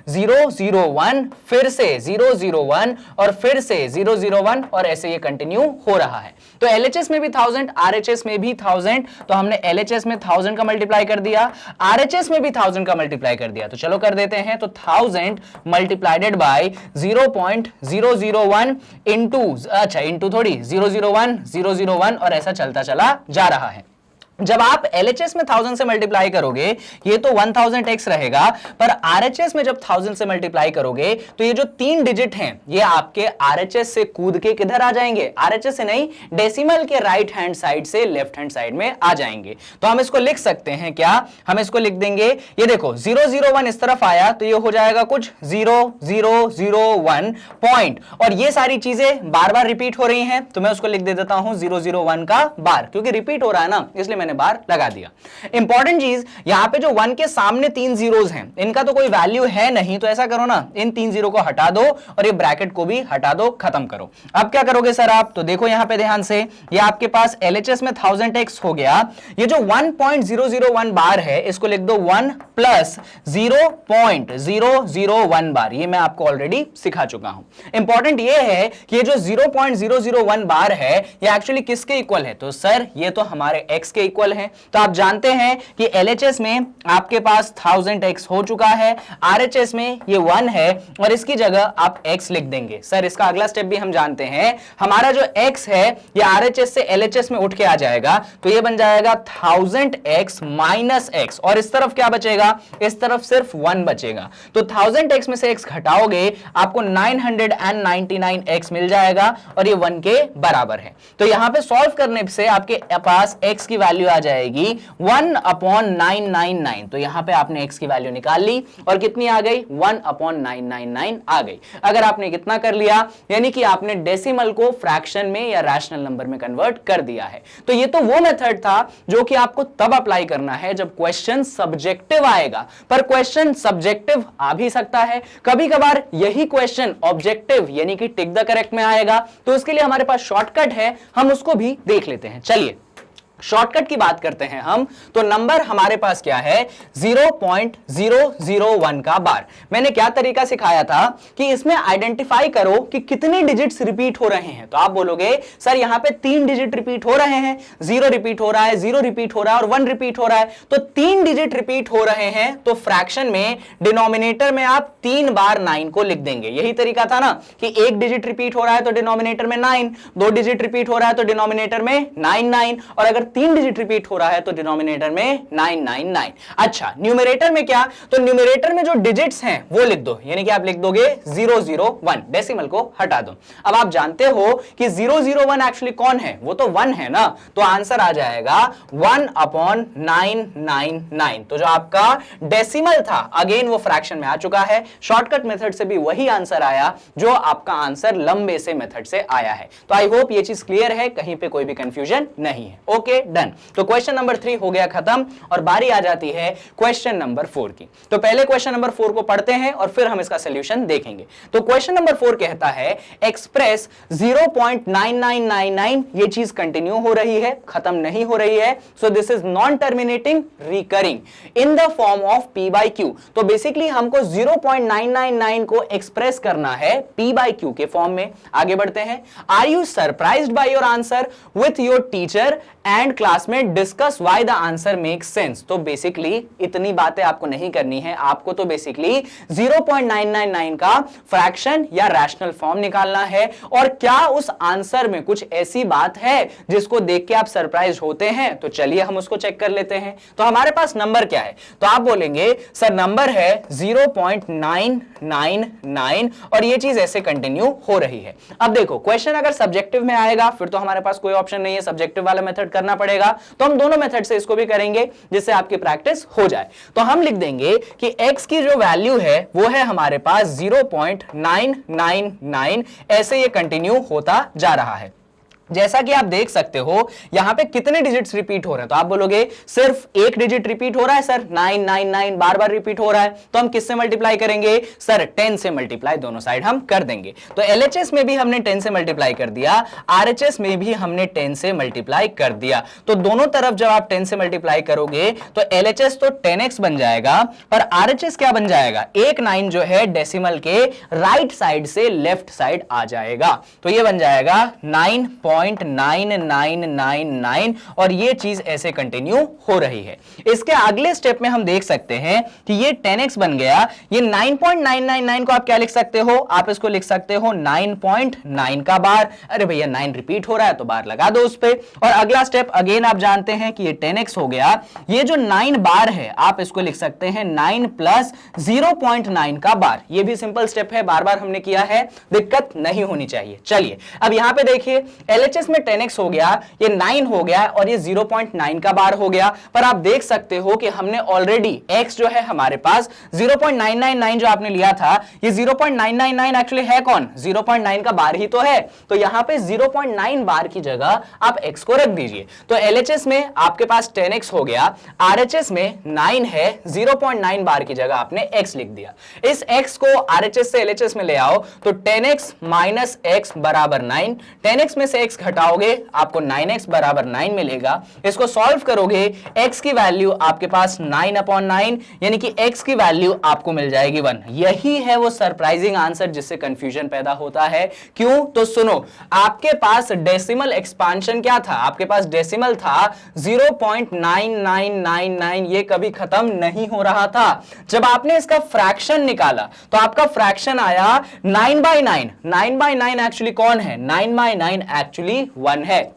0.001, फिर से 001 और फिर से 001, और ऐसे ये कंटिन्यू हो रहा है। तो LHS में भी 1000, RHS में भी 1000, तो हमने LHS में 1000 का मल्टीप्लाई कर दिया, RHS में भी 1000 का मल्टीप्लाई कर दिया। तो चलो कर देते हैं। तो 1000 मल्टीप्लाइडेड बाय 0.001 इंटू थोड़ी 001 और ऐसा चलता चला जा रहा है। जब आप LHS में 1000 से मल्टीप्लाई करोगे ये तो 1000x रहेगा, पर RHS में जब 1000 से मल्टीप्लाई करोगे तो ये जो 3 डिजिट हैं ये आपके RHS से कूद के किधर आ जाएंगे? RHS से नहीं, डेसिमल के राइट हैंड साइड से लेफ्ट हैंड साइड में आ जाएंगे। तो हम इसको लिख सकते हैं क्या? हम इसको लिख देंगे, ये देखो 001 इस तरफ आया तो ये हो जाएगा कुछ 0001 पॉइंट, और ये सारी चीजें बार बार रिपीट हो रही हैं, तो मैं उसको लिख दे देता हूं 001 का बार, क्योंकि रिपीट हो रहा है ना, इसलिए मैंने बार लगा दिया। इंपॉर्टेंट चीज, यहां पे जो 1 के सामने 3 जीरोस हैं इनका तो कोई वैल्यू है नहीं, तो ऐसा करो ना, इन 3 जीरो को हटा दो और ये ब्रैकेट को भी हटा दो, खत्म करो। अब क्या करोगे सर आप? तो देखो यहां पे ध्यान से, ये आपके पास LHS में 1000x हो गया, ये जो 1.001 बार है इसको लिख दो 1 + 0.001 बार। ये मैं आपको ऑलरेडी सिखा चुका हूं। इंपॉर्टेंट ये है कि ये जो 0.001 बार है ये एक्चुअली किसके इक्वल है? तो सर ये तो हमारे x के इक्वल है। तो आप जानते हैं कि LHS में आपके पास 1000x हो चुका है, RHS में ये 1 है और इसकी जगह आप x लिख देंगे। सर इसका अगला स्टेप भी हम जानते हैं, हमारा जो x है ये RHS से LHS में उठ के आ जाएगा, तो ये बन जाएगा 1000x माइनस x और इस तरफ क्या बचेगा, इस तरफ सिर्फ 1 बचेगा। तो 1000x में से x घटाओगे आपको 999x मिल जाएगा और ये 1 के बराबर है। तो यहां पे सॉल्व करने से आपके पास x की वैल्यू आ जाएगी 1/999। तो यहां पे आपने x की वैल्यू निकाल ली और कितनी आ गई, 1/999 आ गई। अगर आपने कितना कर लिया, यानी कि आपने डेसिमल को फ्रैक्शन में या रैशनल नंबर में कन्वर्ट कर दिया है। तो ये तो वो मेथड था जो कि आपको तब अप्लाई करना है जब क्वेश्चन सब्जेक्टिव आएगा, पर क्वेश्चन सब्जेक्टिव आ भी सकता है, कभी कभार यही क्वेश्चन ऑब्जेक्टिव यानी कि टिक द करेक्ट में आएगा। तो इसके लिए हमारे पास शॉर्टकट है, हम उसको भी देख लेते हैं। चलिए शॉर्टकट की बात करते हैं हम। तो नंबर हमारे पास क्या है, 0.001 का बार। मैंने क्या तरीका सिखाया था कि इसमें आइडेंटिफाई करो कि कितने डिजिट्स रिपीट हो रहे हैं। तो आप बोलोगे सर यहां पे 3 डिजिट रिपीट हो रहे हैं, 0 रिपीट हो रहा है, 0 रिपीट हो रहा है और 1 रिपीट हो रहा है। तो 3 डिजिट रिपीट हो रहे हैं तो फ्रैक्शन में डिनोमिनेटर में आप 3 बार 9 को लिख देंगे। यही तरीका था ना कि 1 डिजिट रिपीट हो रहा है तो डिनोमिनेटर में 9, 2 डिजिट रिपीट हो रहा है तो डिनोमिनेटर में 9 और अगर 3 डिजिट रिपीट हो रहा है तो डिनोमिनेटर में 999। अच्छा न्यूमरेटर में क्या, तो न्यूमरेटर में जो डिजिट्स हैं वो लिख दो, यानी कि आप लिख दोगे 001, डेसिमल को हटा दो। अब आप जानते हो कि 001 एक्चुअली कौन है, वो तो 1 है ना, तो आंसर आ जाएगा 1/999। तो जो आपका डेसिमल था अगेन वो फ्रैक्शन में आ चुका है। शॉर्टकट मेथड से भी वही आंसर आया जो आपका आंसर लंबे से मेथड से आया है। तो आई होप ये चीज क्लियर है, कहीं पे कोई भी कंफ्यूजन नहीं है। Okay done. तो क्वेश्चन नंबर 3 हो गया खत्म और बारी आ जाती है क्वेश्चन नंबर 4 की। तो पहले क्वेश्चन नंबर 4 को पढ़ते हैं और फिर हम इसका सॉल्यूशन देखेंगे। तो क्वेश्चन नंबर 4 कहता है एक्सप्रेस 0.9999, ये चीज कंटिन्यू हो रही है, खत्म नहीं हो रही है। So this is non terminating recurring in the form of p/q। तो बेसिकली हमको 0.999 को एक्सप्रेस करना है p/q के फॉर्म में। आगे बढ़ते हैं। Are you surprised by your answer with your teacher and classmate discuss why the answer makes sense. तो बेसिकली इतनी बातें आपको नहीं करनी है, आपको तो बेसिकली 0.999 का फ्रैक्शन या रैशनल फॉर्म निकालना है। और क्या उस आंसर में कुछ ऐसी बात है जिसको देख के आप सरप्राइज होते हैं, तो चलिए हम उसको चेक कर लेते हैं। तो हमारे पास नंबर क्या है, तो आप बोलेंगे सर नंबर है 0.999 और ये चीज ऐसे कंटिन्यू हो रही है। अब देखो क्वेश्चन अगर सब्जेक्टिव में आएगा फिर तो हमारे पास कोई ऑप्शन नहीं है, सब्जेक्टिव वाला मेथड करना पड़ेगा। तो हम दोनों मेथड से इसको भी करेंगे जिससे आपकी प्रैक्टिस हो जाए। तो हम लिख देंगे कि x की जो वैल्यू है वो है हमारे पास 0.999, ऐसे ये कंटिन्यू होता जा रहा है। जैसा कि आप देख सकते हो यहां पे कितने डिजिट्स रिपीट हो रहे हैं, तो आप बोलोगे सिर्फ एक डिजिट रिपीट हो रहा है सर, 999 बार बार रिपीट हो रहा है, तो हम किससे मल्टीप्लाई करेंगे सर, 10 से मल्टीप्लाई दोनों साइड हम कर देंगे। तो LHS में भी हमने 10 से मल्टीप्लाई कर दिया, RHS में भी हमने 10 से मल्टीप्लाई कर दिया। तो दोनों तरफ जब आप 10 से मल्टीप्लाई करोगे तो LHS तो 10x बन जाएगा और RHS क्या बन जाएगा, एक 9 जो है डेसिमल के राइट साइड से लेफ्ट साइड आ जाएगा। तो ये बन जाएगा 9.9999 और ये चीज ऐसे कंटिन्यू हो रही है। इसके अगले स्टेप में हम देख सकते हैं कि ये 10x बन गया, ये 9.999 को आप क्या लिख सकते हो, आप इसको लिख सकते हो 9.9 का बार। अरे भैया 9 रिपीट हो रहा है तो बार लगा दो उस पे। और अगला स्टेप अगेन आप जानते हैं कि ये 10x हो गया, ये जो 9 बार है आप इसको लिख सकते हैं 9 प्लस 0.9 का बार। ये भी सिंपल स्टेप है, बार बार हमने किया है, दिक्कत नहीं होनी चाहिए। चलिए अब यहां पे देखिए LHS में 10x हो गया, ये 9 हो गया और ये 0.9 का बार हो गया। पर आप देख सकते हो कि हमने ऑलरेडी x जो है हमारे पास 0.999 जो आपने लिया था, ये 0.999 एक्चुअली है कौन, 0.9 का बार ही तो है। तो यहां पे 0.9 बार की जगह आप x को रख दीजिए। तो LHS में आपके पास 10x हो गया, RHS में 9 है, 0.9 बार की जगह आपने x लिख दिया। इस x को RHS से LHS में ले आओ तो 10x माइनस x बराबर 9, 10x में से x x घटाओगे आपको 9x बराबर 9 मिलेगा। इसको सॉल्व करोगे x की वैल्यू आपके पास 9/9 यानी कि x की वैल्यू आपको मिल जाएगी 1। यही है वो सरप्राइजिंग आंसर जिससे कंफ्यूजन पैदा होता है। क्यों? तो सुनो, आपके पास डेसिमल एक्सपांशन क्या था? आपके पास डेसिमल था 0.9999, ये कभी खत्म नहीं हो रहा था। जब आपने इसका फ्रैक्शन निकाला तो आपका फ्रैक्शन आया 9/9। 9/9 एक्चुअली कौन है? 9/9 एक्चुअली 1 है।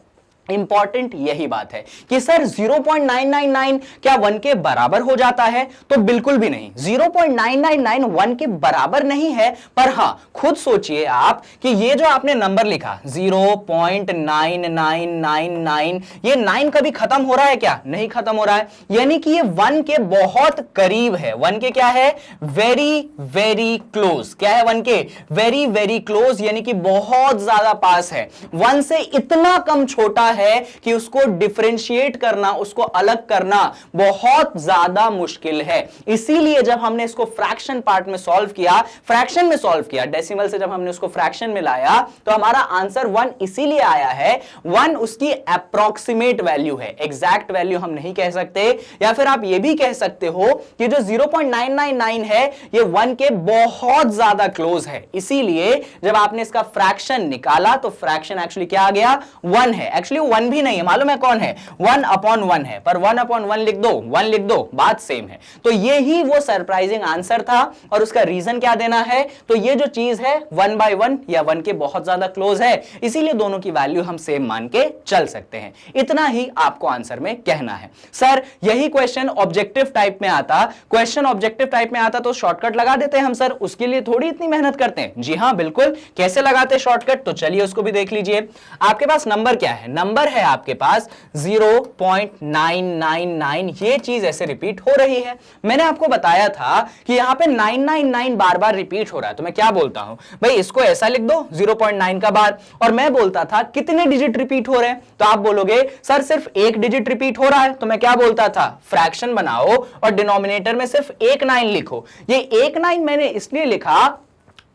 इंपॉर्टेंट यही बात है कि सर 0.999 क्या 1 के बराबर हो जाता है? तो बिल्कुल भी नहीं। 0.999 1 के बराबर नहीं है, पर हां खुद सोचिए आप कि ये जो आपने नंबर लिखा 0.9999, ये 9 कभी खत्म हो रहा है क्या? नहीं खत्म हो रहा है, यानी कि ये 1 के बहुत करीब है। 1 के क्या है? Very very close. क्या है 1 के? वेरी वेरी क्लोज, यानी कि बहुत ज्यादा पास है। 1 से इतना कम छोटा है कि उसको डिफरेंशिएट करना, उसको अलग करना बहुत ज्यादा मुश्किल है। इसीलिए जब हमने इसको फ्रैक्शन पार्ट में सॉल्व किया, फ्रैक्शन में सॉल्व किया, डेसिमल से जब हमने उसको फ्रैक्शन में लाया तो हमारा आंसर 1 इसीलिए आया है। 1 उसकी अप्रॉक्सीमेट वैल्यू है, एग्जैक्ट वैल्यू हम नहीं कह सकते। या फिर आप ये भी कह सकते हो कि जो 0.999 है ये 1 के बहुत ज्यादा क्लोज है। इसीलिए जब आपने इसका फ्रैक्शन निकाला तो फ्रैक्शन एक्चुअली क्या आ गया? 1 है। एक्चुअली 1 भी नहीं है, मालूम है कौन है? 1/1 है, पर 1/1 लिख दो, 1 लिख दो, बात सेम है। तो ये ही वो सरप्राइजिंग आंसर था और उसका रीजन क्या देना है? तो ये जो चीज है 1/1 या 1 के बहुत ज्यादा क्लोज है, इसीलिए दोनों की वैल्यू हम सेम मान के चल सकते हैं। इतना ही आपको आंसर में कहना है। सर यही क्वेश्चन ऑब्जेक्टिव टाइप में आता, क्वेश्चन ऑब्जेक्टिव टाइप में आता तो शॉर्टकट लगा देते हैं हम सर, उसके लिए थोड़ी इतनी मेहनत करते हैं। जी हां बिल्कुल, कैसे लगाते शॉर्टकट? तो चलिए उसको भी देख लीजिए। आपके पास नंबर क्या है? नंबर है आपके पास 0.999, ये चीज ऐसे रिपीट हो रही है। मैंने आपको बताया था कि यहां पे 999 बार बार रिपीट हो रहा है, तो मैं क्या बोलता हूं भाई, इसको ऐसा लिख दो 0.9 का बार। और मैं बोलता था कितने डिजिट रिपीट हो रहे हैं, तो आप बोलोगे सर सिर्फ एक डिजिट रिपीट हो रहा है, तो मैं क्या बोलता था? फ्रैक्शन बनाओ और डिनोमिनेटर में सिर्फ एक 9 लिखो। ये एक 9 मैंने इसलिए लिखा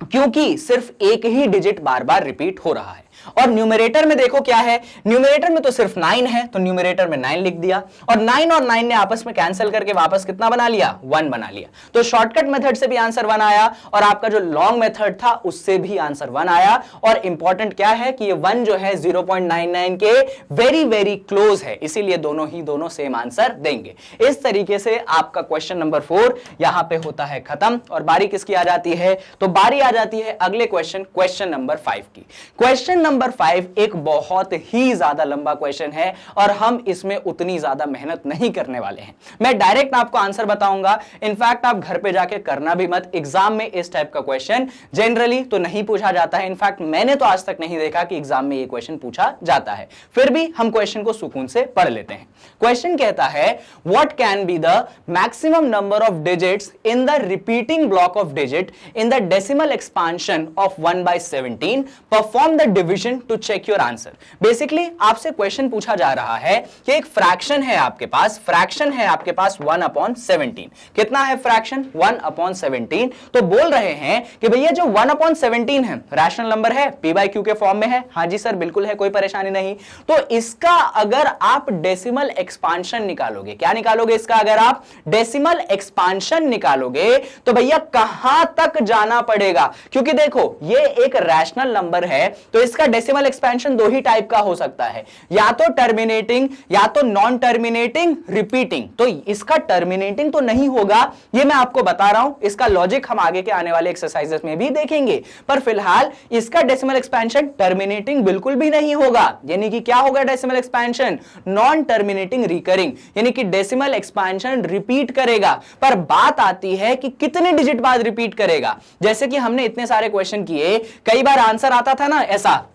क्योंकि सिर्फ एक ही डिजिट बार बार रिपीट हो रहा है। और न्यूमरेटर में देखो क्या है, न्यूमरेटर में तो सिर्फ 9 है, तो न्यूमरेटर में 9 लिख दिया और 9 और 9 ने आपस में कैंसिल करके वापस कितना बना लिया? 1 बना लिया। तो शॉर्टकट मेथड से भी आंसर 1 आया और आपका जो लॉन्ग मेथड था उससे भी आंसर 1 आया। और इंपॉर्टेंट क्या है कि ये 1 जो है 0.99 के वेरी वेरी क्लोज है, इसीलिए दोनों सेम आंसर देंगे। इस तरीके से आपका क्वेश्चन नंबर 4 यहां पे होता है खत्म। और बारी किसकी आ जाती है? तो बारी आ जाती है अगले क्वेश्चन नंबर 5 की। क्वेश्चन नंबर 5 एक बहुत ही ज्यादा लंबा क्वेश्चन है और हम इसमें उतनी ज्यादा मेहनत नहीं करने वाले हैं। मैं डायरेक्ट आपको आंसर बताऊंगा, इनफैक्ट आप घर पे जाके करना भी मत। एग्जाम में इस टाइप का क्वेश्चन जनरली तो नहीं पूछा जाता है, इनफैक्ट मैंने तो आज तक नहीं देखा कि एग्जाम में ये क्वेश्चन पूछा जाता है। फिर भी हम क्वेश्चन को सुकून से पढ़ लेते हैं। क्वेश्चन कहता है what can be the maximum number of digits in the repeating block of digit in the decimal expansion of 1/17, perform the division to check your answer. Basically आपसे क्वेश्चन पूछा जा रहा है कि एक फ्रैक्शन है आपके पास, 1/17। कितना है फ्रैक्शन? 1/17। तो बोल रहे हैं कि भैया जो 1/17 है रैशनल नंबर है, p/q के फॉर्म में है। हां जी सर बिल्कुल है, कोई परेशानी नहीं। तो इसका अगर आप डेसिमल एक्सपांशन निकालोगे, क्या निकालोगे इसका? अगर आप डेसिमल एक्सपांशन निकालोगे तो भैया कहां तक जाना पड़ेगा? क्योंकि देखो ये एक रैशनल नंबर है तो इसका डेसिमल एक्सपेंशन दो ही टाइप का हो सकता है, या तो टर्मिनेटिंग या तो नॉन टर्मिनेटिंग रिपीटिंग। तो इसका टर्मिनेटिंग तो नहीं होगा, ये मैं आपको बता रहा हूं। इसका लॉजिक हम आगे के आने वाले एक्सरसाइजेस में भी देखेंगे, पर फिलहाल इसका डेसिमल एक्सपेंशन टर्मिनेटिंग बिल्कुल भी नहीं होगा। यानी कि क्या होगा decimal expansion? Non terminating recurring, यानी कि डेसिमल एक्सपेंशन रिपीट करेगा। पर बात आती है कि कितने डिजिट बाद रिपीट करेगा। जैसे कि हमने इतने सारे क्वेश्चन किए, कई बार आंसर आता था ना ऐसा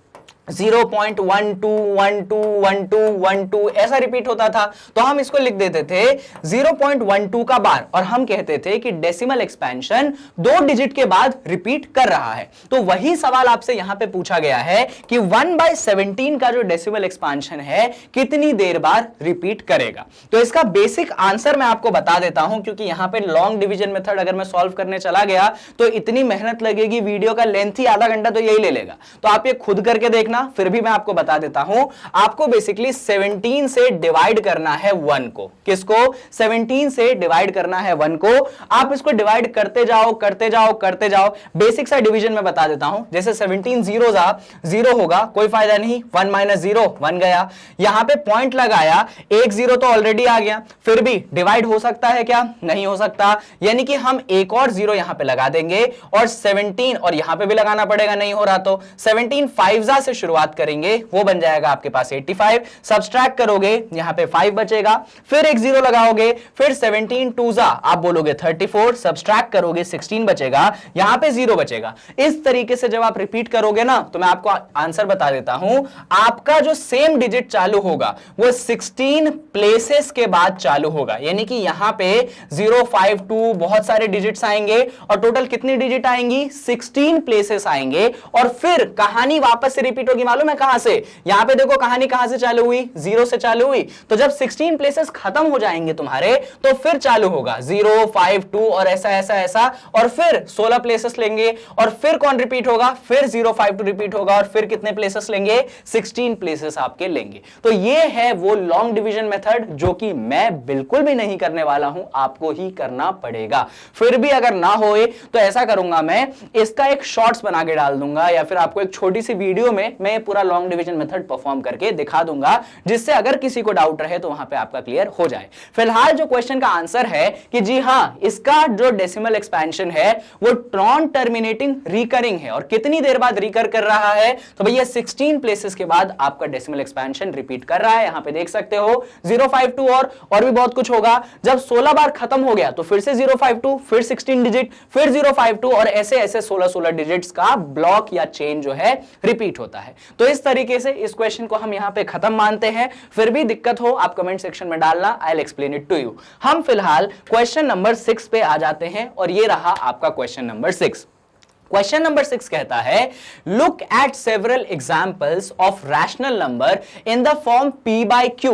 0.121212 ऐसा रिपीट होता था, तो हम इसको लिख देते थे 0.12 का बार और हम कहते थे कि डेसिमल एक्सपेंशन 2 डिजिट के बाद रिपीट कर रहा है। तो वही सवाल आपसे यहां पे पूछा गया है कि 1/17 का जो डेसिमल एक्सपेंशन है कितनी देर बाद रिपीट करेगा। तो इसका बेसिक आंसर मैं आपको बता देता हूं, क्योंकि यहां पे लॉन्ग डिवीजन मेथड अगर मैं सॉल्व करने चला गया तो इतनी मेहनत लगेगी, वीडियो का लेंथ ही आधा घंटा तो यही ले लेगा। तो आप ये खुद करके देखना, ना, फिर भी मैं आपको बता देता हूं, आपको बेसिकली 17 से डिवाइड करना है 1 को। किसको? 17 से डिवाइड करना है 1 को। आप इसको डिवाइड करते जाओ करते जाओ करते जाओ। बेसिक सा डिवीजन में बता देता हूं, जैसे 17 जीरो जा 0 होगा, कोई फायदा नहीं, 1 माइनस 0 1 गया, यहां पे पॉइंट लगाया, एक 0 तो ऑलरेडी आ गया, फिर भी डिवाइड हो सकता है क्या? नहीं हो सकता, यानी कि हम एक और 0 यहां पे लगा देंगे और 17 और यहां पे भी लगाना पड़ेगा, नहीं हो रहा तो 17 5 से शुरुआत करेंगे, वो बन जाएगा आपके पास 85, सब्सट्रैक्ट करोगे यहां पे 5 बचेगा, फिर एक 0 लगाओगे, फिर 17 2 आप बोलोगे 34, सब्सट्रैक्ट करोगे 16 बचेगा, यहां पे 0 बचेगा। इस तरीके से जब आप रिपीट करोगे ना, तो मैं आपको आंसर बता देता हूं, आपका जो सेम डिजिट चालू होगा वो 16 प्लेसेस के बाद चालू होगा, यानी कि यहां पे 0 5 2 बहुत सारे डिजिट्स आएंगे और टोटल कितनी डिजिट आएंगी? 16 प्लेसेस आएंगे और फिर कहानी वापस से रिपीट होगी। मालूम है कहां से? यहां पे देखो कहानी कहां से चालू हुई? 0 से चालू हुई, तो जब 16 प्लेसेस खत्म हो जाएंगे तुम्हारे, तो फिर चालू होगा 0 5 2 और ऐसा ऐसा ऐसा, और फिर 16 प्लेसेस लेंगे और फिर कौन रिपीट होगा? फिर 0 5 2 रिपीट होगा और फिर कितने प्लेसेस लेंगे? 16 प्लेसेस आपके लेंगे। तो ये है वो लॉन्ग डिवीजन मेथड जो कि मैं बिल्कुल भी नहीं करने वाला हूं, आपको ही करना पड़ेगा। फिर भी अगर ना होए तो ऐसा करूंगा, मैं इसका एक शॉर्ट्स बना के डाल दूंगा या फिर आपको एक छोटी सी वीडियो में मैं पूरा लॉन्ग डिवीजन मेथड परफॉर्म करके दिखा दूंगा, जिससे अगर किसी को डाउट रहे तो वहां पे आपका क्लियर हो जाए। फिलहाल जो क्वेश्चन का आंसर है कि जी हां, इसका जो डेसिमल एक्सपेंशन है वो नॉन टर्मिनेटिंग रिकरिंग है। और कितनी देर बाद रिकर कर रहा है? तो भैया 16 प्लेसेस के बाद आपका डेसिमल एक्सपेंशन रिपीट कर रहा है। यहां पे देख सकते हो 0 5 2 और भी बहुत कुछ होगा। जब 16 बार खत्म हो गया तो फिर से 0 5 2, फिर 16 डिजिट, फिर 0 5 2 और ऐसे ऐसे 16 डिजिट्स का ब्लॉक या चेन जो है रिपीट होता है। तो इस तरीके से इस क्वेश्चन को हम यहां पे खत्म मानते हैं। फिर भी दिक्कत हो आप कमेंट सेक्शन में डालना, I will explain it to you. हम फिलहाल क्वेश्चन नंबर 6 पे आ जाते हैं और ये रहा आपका क्वेश्चन नंबर 6। क्वेश्चन नंबर 6 कहता है, look at several examples of rational number in the form p by q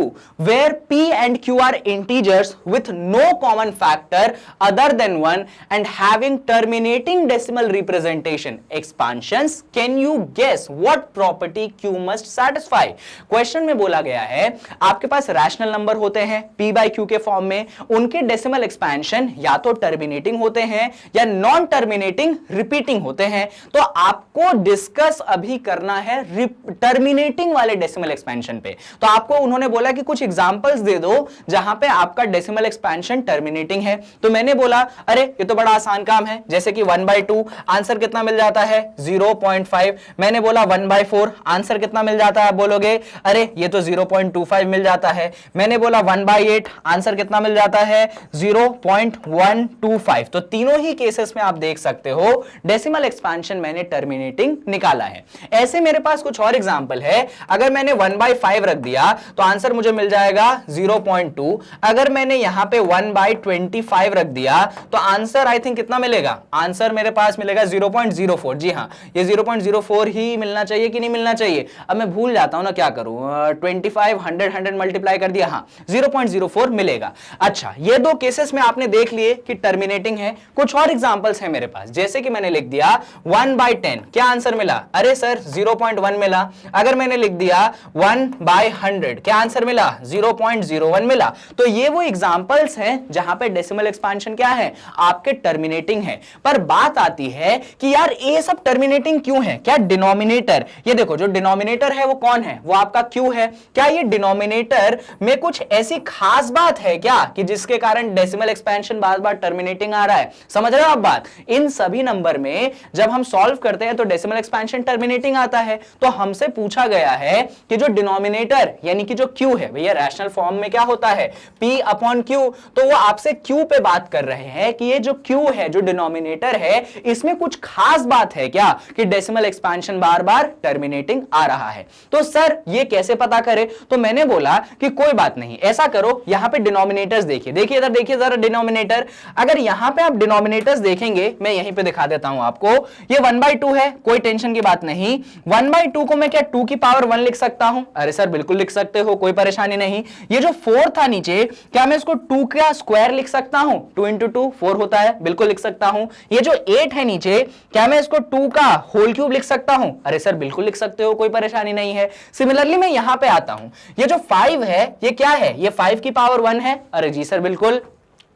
where p and q are integers with no common factor other than 1 and having terminating decimal representation expansions. Can you guess what property q must satisfy? Question में बोला गया है आपके पास रैशनल नंबर होते हैं p by q के फॉर्म में, उनके डेसिमल एक्सपेंशन या तो टर्मिनेटिंग होते हैं या नॉन टर्मिनेटिंग रिपीटिंग होते हैं। तो आपको डिस्कस अभी करना है टर्मिनेटिंग वाले डेसिमल एक्सपेंशन पे। तो आपको उन्होंने बोला कि कुछ एग्जांपल्स दे दो जहां पे आपका डेसिमल एक्सपेंशन टर्मिनेटिंग है। तो मैंने बोला अरे ये तो बड़ा आसान काम है, जैसे कि 1/2 आंसर कितना मिल जाता है? 0.5। मैंने बोला 1/4 आंसर कितना मिल जाता है? बोलोगे अरे ये तो 0.25 मिल जाता है। मैंने बोला 1/8 आंसर कितना मिल जाता है? 0.125। तो तीनों ही केसेस में आप देख सकते हो डेसिमल एक्सपेंशन मैंने टर्मिनेटिंग निकाला है। ऐसे मेरे पास कुछ और एग्जांपल है। अगर मैंने 1/5 रख दिया तो आंसर मुझे मिल जाएगा 0.2। अगर मैंने यहां पे 1/25 रख दिया तो आंसर आई थिंक कितना मिलेगा? आंसर मेरे पास मिलेगा 0.04। जी हां, ये 0.04 ही मिलना चाहिए कि नहीं मिलना चाहिए? अब मैं भूल जाता हूं ना, क्या करूं? 25 100 मल्टीप्लाई कर दिया, हां 0.04 मिलेगा। अच्छा, ये दो केसेस में आपने देख लिए कि टर्मिनेटिंग है। कुछ और एग्जांपल्स है मेरे पास, जैसे कि मैंने लिख दिया 1/10, क्या आंसर मिला? अरे सर 0.1 मिला। अगर मैंने लिख दिया 1/100, क्या आंसर मिला? 0.01 मिला। तो ये वो एग्जांपल्स हैं जहां पे डेसिमल एक्सपेंशन क्या है? आपके टर्मिनेटिंग है। पर बात आती है कि यार ये सब टर्मिनेटिंग क्यों है? क्या डिनोमिनेटर, ये देखो जो डिनोमिनेटर है वो कौन है? वो आपका क्यू है। क्या ये डिनोमिनेटर में कुछ ऐसी खास बात है क्या कि जिसके कारण डेसिमल एक्सपेंशन बार बार टर्मिनेटिंग आ रहा है? समझ रहे हो आप बात? इन सभी नंबर में जब हम सॉल्व करते हैं तो डेसिमल एक्सपेंशन टर्मिनेटिंग आता है। तो हमसे पूछा गया है कि जो डिनोमिनेटर यानी कि जो q है, भैया रैशनल फॉर्म में क्या होता है? p/q। तो वो आपसे q पे बात कर रहे हैं कि ये जो q है, जो डिनोमिनेटर है, इसमें कुछ खास बात है क्या कि डेसिमल एक्सपेंशन बार बार टर्मिनेटिंग आ रहा है। तो सर ये कैसे पता करें? तो मैंने बोला कि कोई बात नहीं, ऐसा करो, यहां पे डिनोमिनेटर्स देखिए, देखिए इधर देखिए जरा डिनोमिनेटर। अगर यहां पे आप डिनोमिनेटर्स देखेंगे, मैं यहीं पे दिखा देता हूं आपको। आपको, ये 1/2 है, कोई टेंशन की बात नहीं। 1/2 को मैं क्या 2 की पावर 1 लिख सकता हूं? अरे सर बिल्कुल लिख सकते हो, कोई परेशानी नहीं। ये जो 4 था नीचे, क्या मैं इसको 2 का स्क्वायर लिख सकता हूं? 2 × 2 4 होता है, बिल्कुल लिख सकता हूं। ये जो 8 है नीचे, क्या मैं इसको 2 का होल क्यूब लिख सकता हूं? अरे सर बिल्कुल लिख सकते हो, कोई परेशानी नहीं है। सिमिलरली मैं यहां पे आता हूं, ये जो 5 है ये क्या है? ये 5 की पावर 1 है। अरे जी सर बिल्कुल।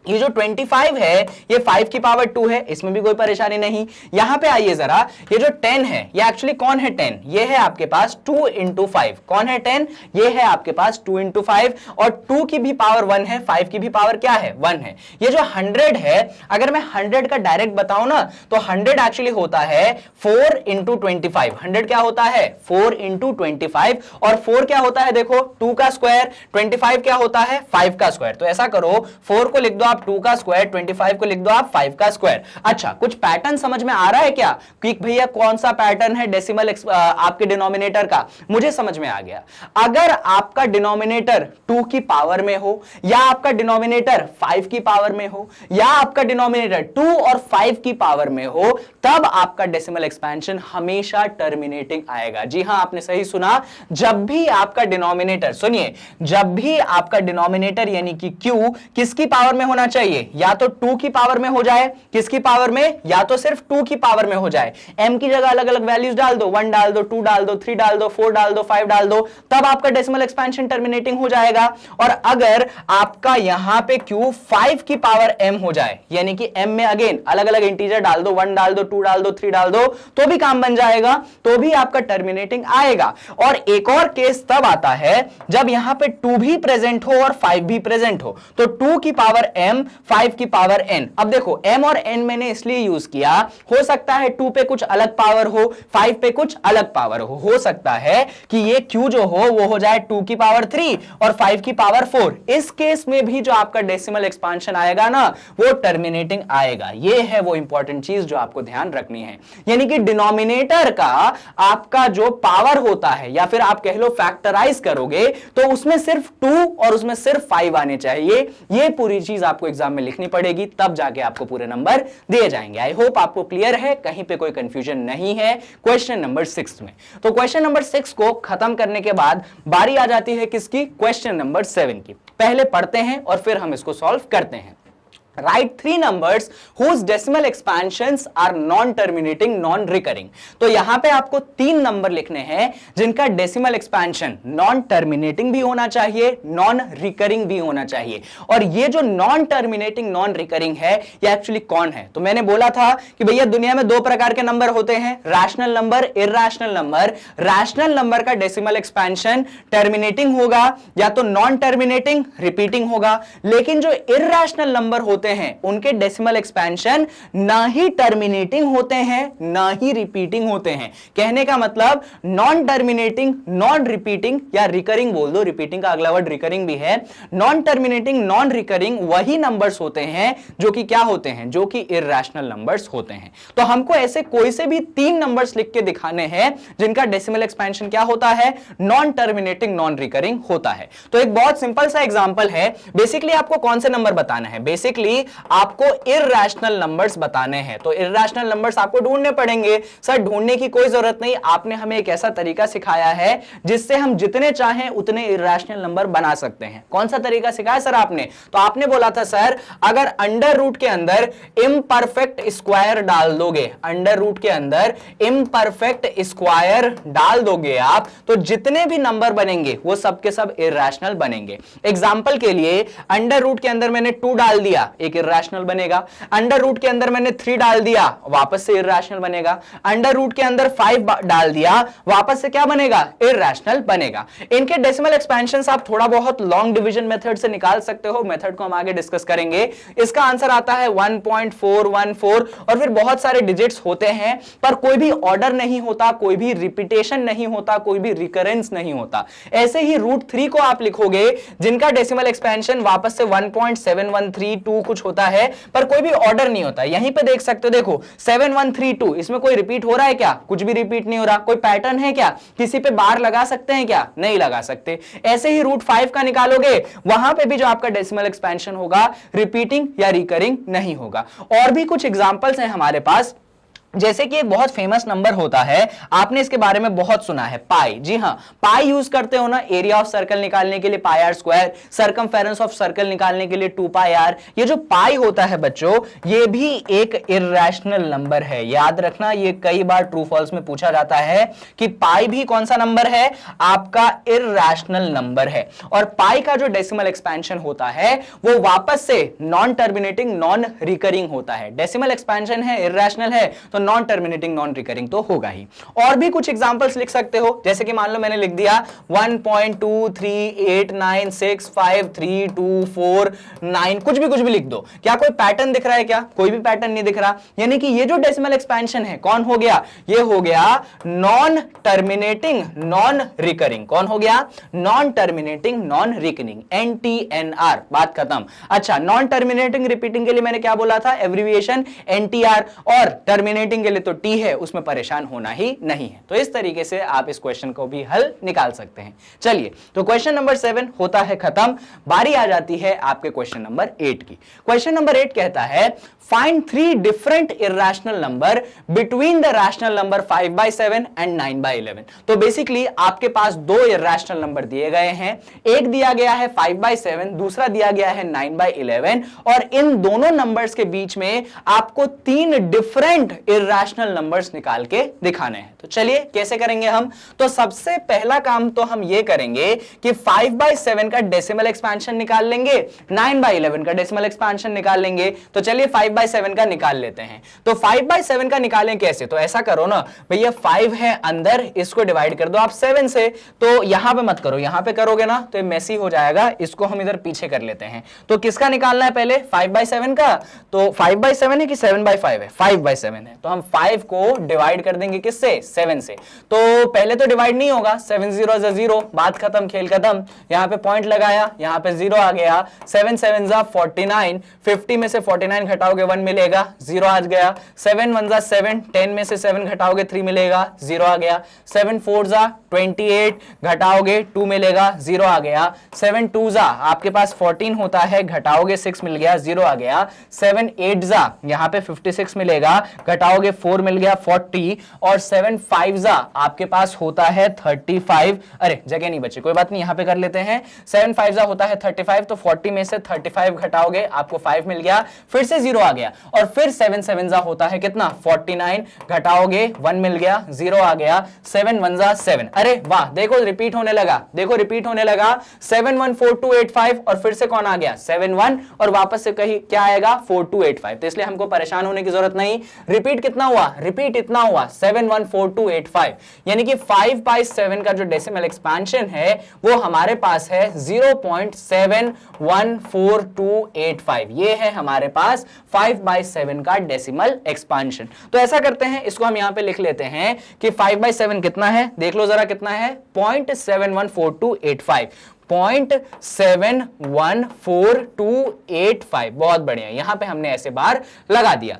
ये जो 25 है ये 5 की पावर 2 है, इसमें भी कोई परेशानी नहीं। यहां पे आइए जरा, ये जो 10 है ये एक्चुअली कौन है? 10 ये है आपके पास 2 × 5। कौन है 10? ये है आपके पास 2 × 5, और 2 की भी पावर 1 है, 5 की भी पावर क्या है? 1 है। ये जो 100 है, अगर मैं 100 का डायरेक्ट बताऊं ना, तो 100 एक्चुअली होता है 4 × 25। 100 क्या होता है? 4 × 25, और 4 क्या होता है? देखो 2 का स्क्वायर, 25 क्या होता है? 5 का स्क्वायर। तो ऐसा करो, 4 को लिख दो आप 2 का स्क्वायर, 25 को लिख दो आप 5 का स्क्वायर। अच्छा, कुछ पैटर्न समझ में आ रहा है क्या कि भैया कौन सा पैटर्न है डेसिमल आपके डिनोमिनेटर का? मुझे समझ में आ गया। अगर आपका डिनोमिनेटर 2 की पावर में हो, या आपका डिनोमिनेटर 5 की पावर में हो, या आपका डिनोमिनेटर 2 और 5 की पावर में हो, तब आपका डेसिमल एक्सपेंशन हमेशा टर्मिनेटिंग आएगा। जी हां, आपने सही सुना। जब भी आपका डिनोमिनेटर, सुनिए, जब भी आपका डिनोमिनेटर यानी कि Q किसकी पावर में होना चाहिए? या तो 2 की पावर में हो जाए, किसकी पावर में? या तो सिर्फ 2 की पावर में हो जाए। m की जगह अलग अलग वैल्यूज डाल दो, 1 डाल दो, 2 डाल दो, 3 डाल दो, 4 डाल दो, 5 डाल दो, तब आपका डेसिमल एक्सपेंशन टर्मिनेटिंग हो जाएगा। और अगर आपका यहां पे Q 5 की पावर m हो जाए, यानी कि m में अगेन अलग अलग इंटीजर डाल दो, 1 डाल दो, 2 डाल दो, 3 डाल दो, तो भी काम बन जाएगा, तो भी आपका टर्मिनेटिंग आएगा। और एक और केस तब आता है जब यहां पे 2 भी प्रेजेंट हो और 5 भी प्रेजेंट हो, तो 2 की पावर m, 5 की पावर n। अब देखो m और n मैंने इसलिए यूज किया, हो सकता है 2 पे कुछ अलग पावर हो, 5 पे कुछ अलग पावर हो सकता है कि ये q जो हो वो हो जाए 2 की पावर 3 और 5 की पावर 4। इस केस में भी जो आपका डेसिमल एक्सपांशन आएगा ना, वो टर्मिनेटिंग आएगा। ये है वो इंपॉर्टेंट चीज जो आपको ध्यान रखनी है। यानी कि डिनोमिनेटर का आपका जो पावर होता है, या फिर आप कह लो फैक्टराइज करोगे, तो उसमें सिर्फ 2 और उसमें सिर्फ 5 आने चाहिए। ये पूरी चीज आपको एग्जाम में लिखनी पड़ेगी, तब जाके आपको पूरे नंबर दिए जाएंगे। आई होप आपको क्लियर है, कहीं पे कोई कंफ्यूजन नहीं है क्वेश्चन नंबर 6 में। तो क्वेश्चन नंबर 6 को खत्म करने के बाद बारी आ जाती है किसकी? क्वेश्चन नंबर 7 की। पहले पढ़ते हैं और फिर हम इसको सॉल्व करते हैं। Write 3 numbers whose decimal expansions are non-terminating, non-recurring। तो यहां पे आपको 3 नंबर लिखने हैं जिनका डेसिमल एक्सपेंशन नॉन टर्मिनेटिंग भी होना चाहिए, नॉन रिकरिंग भी होना चाहिए। और ये जो नॉन टर्मिनेटिंग, नॉन रिकरिंग है, ये एक्चुअली कौन है? तो मैंने बोला था कि भैया दुनिया में 2 प्रकार के नंबर होते हैं, rational number, irrational number. Rational number का डेसिमल एक्सपेंशन टर्मिनेटिंग होगा, या तो नॉन टर्मिनेटिंग, रिपीटिंग होगा। लेकिन जो इरैशनल नंबर होते हैं उनके डेसिमल एक्सपेंशन ना ही टर्मिनेटिंग होते हैं, ना ही रिपीटिंग होते हैं। कहने का मतलब नॉन टर्मिनेटिंग, नॉन रिपीटिंग, या रिकरिंग बोल दो, रिपीटिंग का अगला वर्ड रिकरिंग भी है। नॉन टर्मिनेटिंग, नॉन रिकरिंग वही नंबर्स होते हैं जो कि क्या होते हैं? जो कि इरैशनल नंबर्स होते हैं। तो हमको ऐसे कोई से भी 3 नंबर्स लिख के दिखाने हैं जिनका डेसिमल एक्सपेंशन क्या होता है? नॉन टर्मिनेटिंग, नॉन रिकरिंग होता है। तो एक बहुत सिंपल सा एग्जांपल है। बेसिकली आपको कौन से नंबर बताना है? बेसिकली आपको इरैशनल नंबर्स बताने हैं। तो इरैशनल नंबर्स आपको ढूंढने पड़ेंगे। सर ढूंढने की कोई जरूरत नहीं, आपने हमें एक ऐसा तरीका सिखाया है जिससे हम जितने चाहें उतने इरैशनल नंबर बना सकते हैं। कौन सा तरीका सिखाया सर आपने? तो आपने बोला था सर अगर अंडर रूट के अंदर इम्परफेक्ट स्क्वायर डाल दोगे, अंडर रूट के अंदर इम्परफेक्ट स्क्वायर डाल दोगे आप, तो जितने भी नंबर बनेंगे वो सब के सब इरैशनल बनेंगे। एग्जांपल के लिए अंडर रूट के अंदर मैंने 2 डाल दिया, एक इरैशनल बनेगा। अंडर रूट के अंदर मैंने 3 डाल दिया, वापस से इरैशनल बनेगा। अंडर रूट के अंदर 5 डाल दिया, वापस से क्या बनेगा? इरैशनल बनेगा। इनके डेसिमल एक्सपेंशंस आप थोड़ा बहुत लॉन्ग डिवीजन मेथड से निकाल सकते हो। मेथड को हम आगे डिस्कस करेंगे। इसका आंसर आता है 1.414, और फिर बहुत सारे डिजिट्स होते हैं, पर कोई भी ऑर्डर नहीं होता, कोई भी रिपीटेशन नहीं होता, कोई भी रिकरेंस नहीं होता। ऐसे ही √3 को आप लिखोगे जिनका डेसिमल एक्सपेंशन वापस से 1.7132 कुछ होता है, पर कोई भी ऑर्डर नहीं होता। यहीं पे देख सकते हो, देखो 7132, इसमें कोई रिपीट हो रहा है क्या? कुछ भी रिपीट नहीं हो रहा। कोई पैटर्न है क्या? किसी पे बार लगा सकते हैं क्या? नहीं लगा सकते। ऐसे ही √5 का निकालोगे, वहां पे भी जो आपका डेसिमल एक्सपेंशन होगा रिपीटिंग या रिकरिंग नहीं होगा। और भी कुछ एग्जांपल्स हैं हमारे पास। जैसे कि एक बहुत फेमस नंबर होता है, आपने इसके बारे में बहुत सुना है, पाई। जी हां, पाई यूज करते हो ना एरिया ऑफ सर्कल निकालने के लिए, pi r square, circumference of circle निकालने के लिए 2 पाई आर। ये जो पाई होता है बच्चों, ये भी एक इर्रेशनल नंबर है। याद रखना, ये कई बार ट्रू फॉल्स में पूछा जाता है कि पाई भी कौन सा नंबर है, आपका इर्रेशनल नंबर है। और पाई का जो डेसिमल एक्सपेंशन होता है वो वापस से नॉन टर्मिनेटिंग नॉन रिकरिंग होता है। डेसिमल एक्सपेंशन है, इर्रेशनल है, तो नॉन टर्मिनेटिंग नॉन रिकरिंग तो होगा ही। और भी कुछ एग्जांपल्स लिख सकते हो, जैसे कि मान लो मैंने लिख दिया 1.238965324 कुछ भी लिख दो। क्या कोई पैटर्न दिख रहा है? क्या कोई भी पैटर्न नहीं दिख रहा। यानी कि ये जो डेसिमल एक्सपेंशन है कौन हो गया? ये हो गया नॉन टर्मिनेटिंग नॉन रिकरिंग। कौन हो गया? Non terminating non recurring, NTNR। बात खत्म। अच्छा, नॉन टर्मिनेटिंग रिपीटिंग के लिए मैंने क्या बोला था? Abbreviation NTR। और टर्मिनेटिंग के लिए तो T है, उसमें परेशान होना ही नहीं है। तो इस तरीके से आप इस क्वेश्चन को भी हल निकाल सकते हैं। चलिए, तो क्वेश्चन नंबर 7 होता है खत्म। बारी आ जाती है आपके क्वेश्चन नंबर 8 की। क्वेश्चन नंबर 8 कहता है find 3 different irrational number between the rational number 5/7 and 9/11। तो बेसिकली आपके पास 2 इर्रेशनल नंबर दिए गए हैं। एक दिया गया है 5/7, दूसरा दिया गया है 9/11, और इन दोनों नंबर्स के बीच में आपको 3 डिफरेंट इर्रेशनल नंबर्स निकाल के दिखाने हैं। तो चलिए कैसे करेंगे हम? तो सबसे पहला काम तो हम ये करेंगे कि 5/7 का डेसिमल एक्सपेंशन निकाल लेंगे, 9/11 का डेसिमल एक्सपेंशन निकाल लेंगे। तो चलिए 5/7 का निकाल लेते हैं। तो 5/7 का निकालें कैसे? तो ऐसा करो ना भैया, 5 है अंदर, इसको डिवाइड कर दो आप 7 से। तो यहां पे मत करो, यहां पे करोगे ना तो ये मेसी हो जाएगा, इसको हम इधर पीछे कर लेते हैं। तो किसका निकालना है पहले? 5/7 का। तो 5/7 है कि 7/5 है? 5/7 है। तो हम 5 को डिवाइड कर देंगे किससे? 7 से। तो पहले तो डिवाइड नहीं होगा, 7 0 0, बात खत्म, खेल खत्म। यहां पे पॉइंट लगाया, यहां पे 0 आ गया। 7 7 49, 50 में से 49 घटाओगे 1 मिलेगा, 0 आ गया। 7 1 7, 10 में से 7 घटाओगे 3 मिलेगा, 0 आ गया। 7 4 28, घटाओगे 2 मिलेगा, 0 आ गया। 7 2 आपके पास 14 होता है, घटाओगे 6 मिल गया, 0 आ गया। 7 8 यहां पे 56 मिलेगा, घटाओगे 4 मिल गया, 40। और 7 5 आपके पास होता है 35। अरे जगह नहीं बची, कोई बात नहीं, यहां पे कर लेते हैं। 7 5 होता है 35, तो 40 में से 35 घटाओगे आपको 5 मिल गया, फिर से 0 आ गया। और फिर 7 7 होता है कितना? 49, घटाओगे 1 मिल गया, 0 आ गया। 7 1 7। अरे वाह, देखो रिपीट होने लगा, देखो रिपीट होने लगा। 7 1 4 2 8 5, और फिर से कौन आ गया? 7 1, और वापस से कहीं क्या आएगा? 4 2 8 5। तो इसलिए हमको परेशान होने की जरूरत नहीं। रिपीट कितना हुआ? रिपीट इतना हुआ, 7 1 4 2 8 5। यानी कि 5/7 का जो डेसिमल एक्सपेंशन है वो हमारे पास है 0.714285। ये है हमारे पास 5/7 का डेसिमल एक्सपेंशन। तो ऐसा करते हैं, इसको हम यहां पे लिख लेते हैं कि 5/7 कितना है? देख लो जरा कितना है? 0.714285। 0.714285। बहुत बढ़िया, यहां पे हमने ऐसे बार लगा दिया।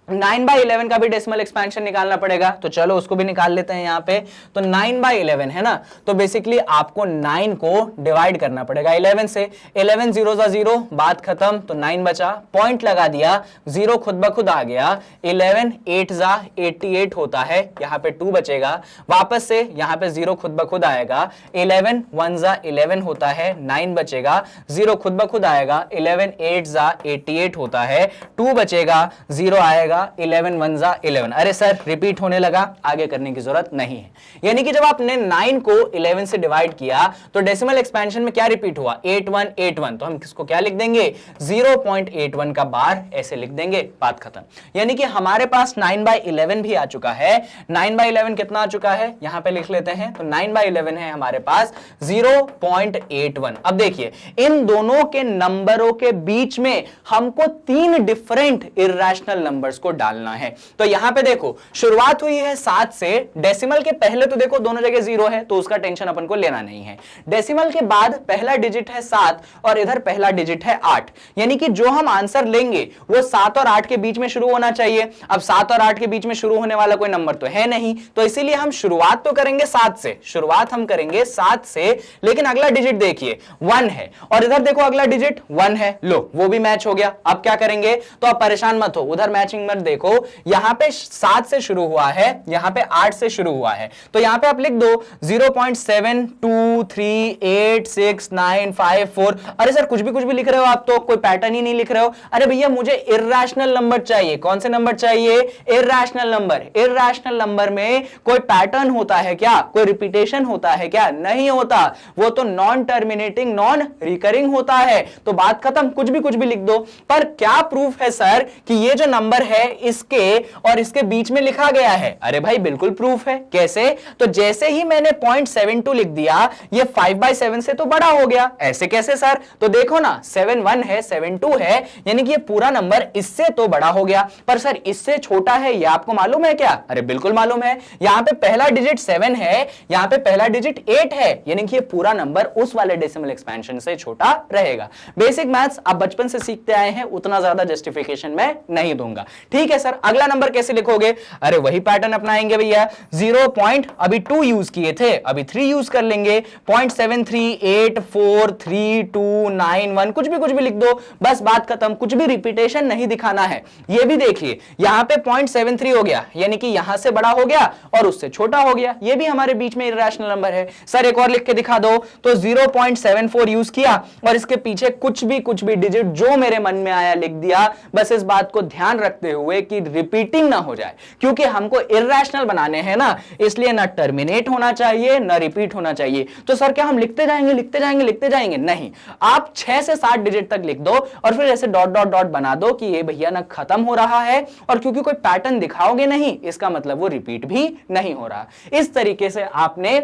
9/11 का भी डेसिमल एक्सपेंशन निकालना पड़ेगा, तो चलो उसको भी निकाल लेते हैं यहां पे। तो 9/11 है ना, तो बेसिकली आपको 9 को डिवाइड करना पड़ेगा 11 से। 11 0 0, बात खत्म। तो 9 बचा, पॉइंट लगा दिया, 0 खुद ब खुद आ गया। 11 8 88 होता है, यहां पे 2 बचेगा, वापस से यहां पे 0 खुद ब खुद आएगा। 11 1 11 होता है, 9 बचेगा, 0 खुद ब खुद आएगा। 11 8 88 होता है, 2 बचेगा, 0 आएगा। 11 1 11। अरे सर रिपीट होने लगा, आगे करने की जरूरत नहीं है। यानी कि जब आपने 9 को 11 से डिवाइड किया तो डेसिमल एक्सपेंशन में क्या रिपीट हुआ? 8181। तो हम किसको क्या लिख देंगे? 0.81 का बार ऐसे लिख देंगे, बात खत्म। यानी कि हमारे पास 9/11 भी आ चुका है। 9/11 कितना आ चुका है? यहां पे लिख लेते हैं। तो 9/11 है हमारे पास 0.81। अब देखिए, इन दोनों के नंबरों के बीच में हमको 3 डिफरेंट इर्रेशनल नंबर्स को डालना है। तो यहां पे देखो, शुरुआत हुई है 7 से। डेसिमल के पहले तो देखो दोनों जगह 0 है, तो उसका टेंशन अपन को लेना नहीं है। डेसिमल के बाद पहला डिजिट है 7 और इधर पहला डिजिट है 8। यानी कि जो हम आंसर लेंगे वो 7 और 8 के बीच में शुरू होना चाहिए। अब 7 और 8 के बीच में शुरू होने वाला कोई नंबर तो है नहीं, तो इसीलिए हम शुरुआत तो करेंगे 7 से। शुरुआत हम करेंगे 7 से, लेकिन अगला डिजिट देखिए 1 है, और इधर देखो अगला डिजिट 1 है। लो, वो भी मैच हो गया। अब क्या करेंगे? तो आप परेशान मत हो, उधर मैचिंग मत देखो, यहां पे 7 से शुरू हुआ है, यहां पे 8 से शुरू हुआ है, तो यहां पे आप लिख दो 0.723869554। अरे सर कुछ भी लिख रहे हो आप, तो कोई पैटर्न ही नहीं लिख रहे हो। अरे भैया मुझे इर्रेशनल नंबर चाहिए। कौन से नंबर चाहिए? Irrational number. इर्रेशनल नंबर में कोई पैटर्न होता है क्या? कोई रिपीटेशन होता है क्या? नहीं होता, वो तो नॉन टर्मिनेटिंग नॉन रिकरिंग होता है। तो बात खत्म, कुछ भी लिख दो। पर क्या प्रूफ है सर कि ये जो नंबर है इसके और इसके बीच में लिखा गया है? अरे भाई बिल्कुल प्रूफ है। कैसे? तो जैसे ही मैंने 0.72 लिख दिया, ये 5/7 से तो बड़ा हो गया। ऐसे कैसे सर? तो देखो ना, 71 है, 72 है, यानी कि ये पूरा नंबर इससे तो बड़ा हो गया। पर सर इससे छोटा है, ये आपको मालूम है क्या? अरे बिल्कुल मालूम है। यहां पे पहला डिजिट 7 है, यहां पे पहला डिजिट 8 है, यानी कि ये पूरा नंबर उस वाले डेसिमल एक्सपेंशन से छोटा रहेगा। बेसिक मैथ्स आप बचपन से सीखते आए हैं, उतना ज्यादा जस्टिफिकेशन मैं नहीं दूंगा। ठीक है सर, अगला नंबर कैसे लिखोगे? अरे वही पैटर्न अपनाएंगे भैया। 0.2 यूज किए थे, अभी 3 यूज कर लेंगे। 0.73843291, कुछ भी लिख दो, बस बात खत्म। कुछ भी रिपीटेशन नहीं दिखाना है। ये भी देखिए, यहां पे 0.73 हो गया, यानी कि यहां से बड़ा हो गया और उससे छोटा हो गया। ये भी हमारे बीच में इर्रेशनल नंबर है। सर एक और लिख के दिखा दो। तो 0.74 यूज किया और इसके पीछे कुछ भी डिजिट जो मेरे मन में आया लिख दिया। बस इस बात को ध्यान रखते हुए कि रिपीटिंग ना हो जाए, क्योंकि हमको इर्रेशनल बनाने हैं ना, इसलिए ना टर्मिनेट होना चाहिए ना रिपीट होना चाहिए। तो सर क्या हम लिखते जाएंगे? नहीं, आप 6 से 7 डिजिट तक लिख दो और फिर ऐसे डॉट डॉट डॉट बना दो कि ये भैया ना खत्म हो रहा है, और क्योंकि कोई पैटर्न दिखाओगे नहीं, इसका मतलब वो रिपीट भी नहीं हो रहा। इस तरीके से आपने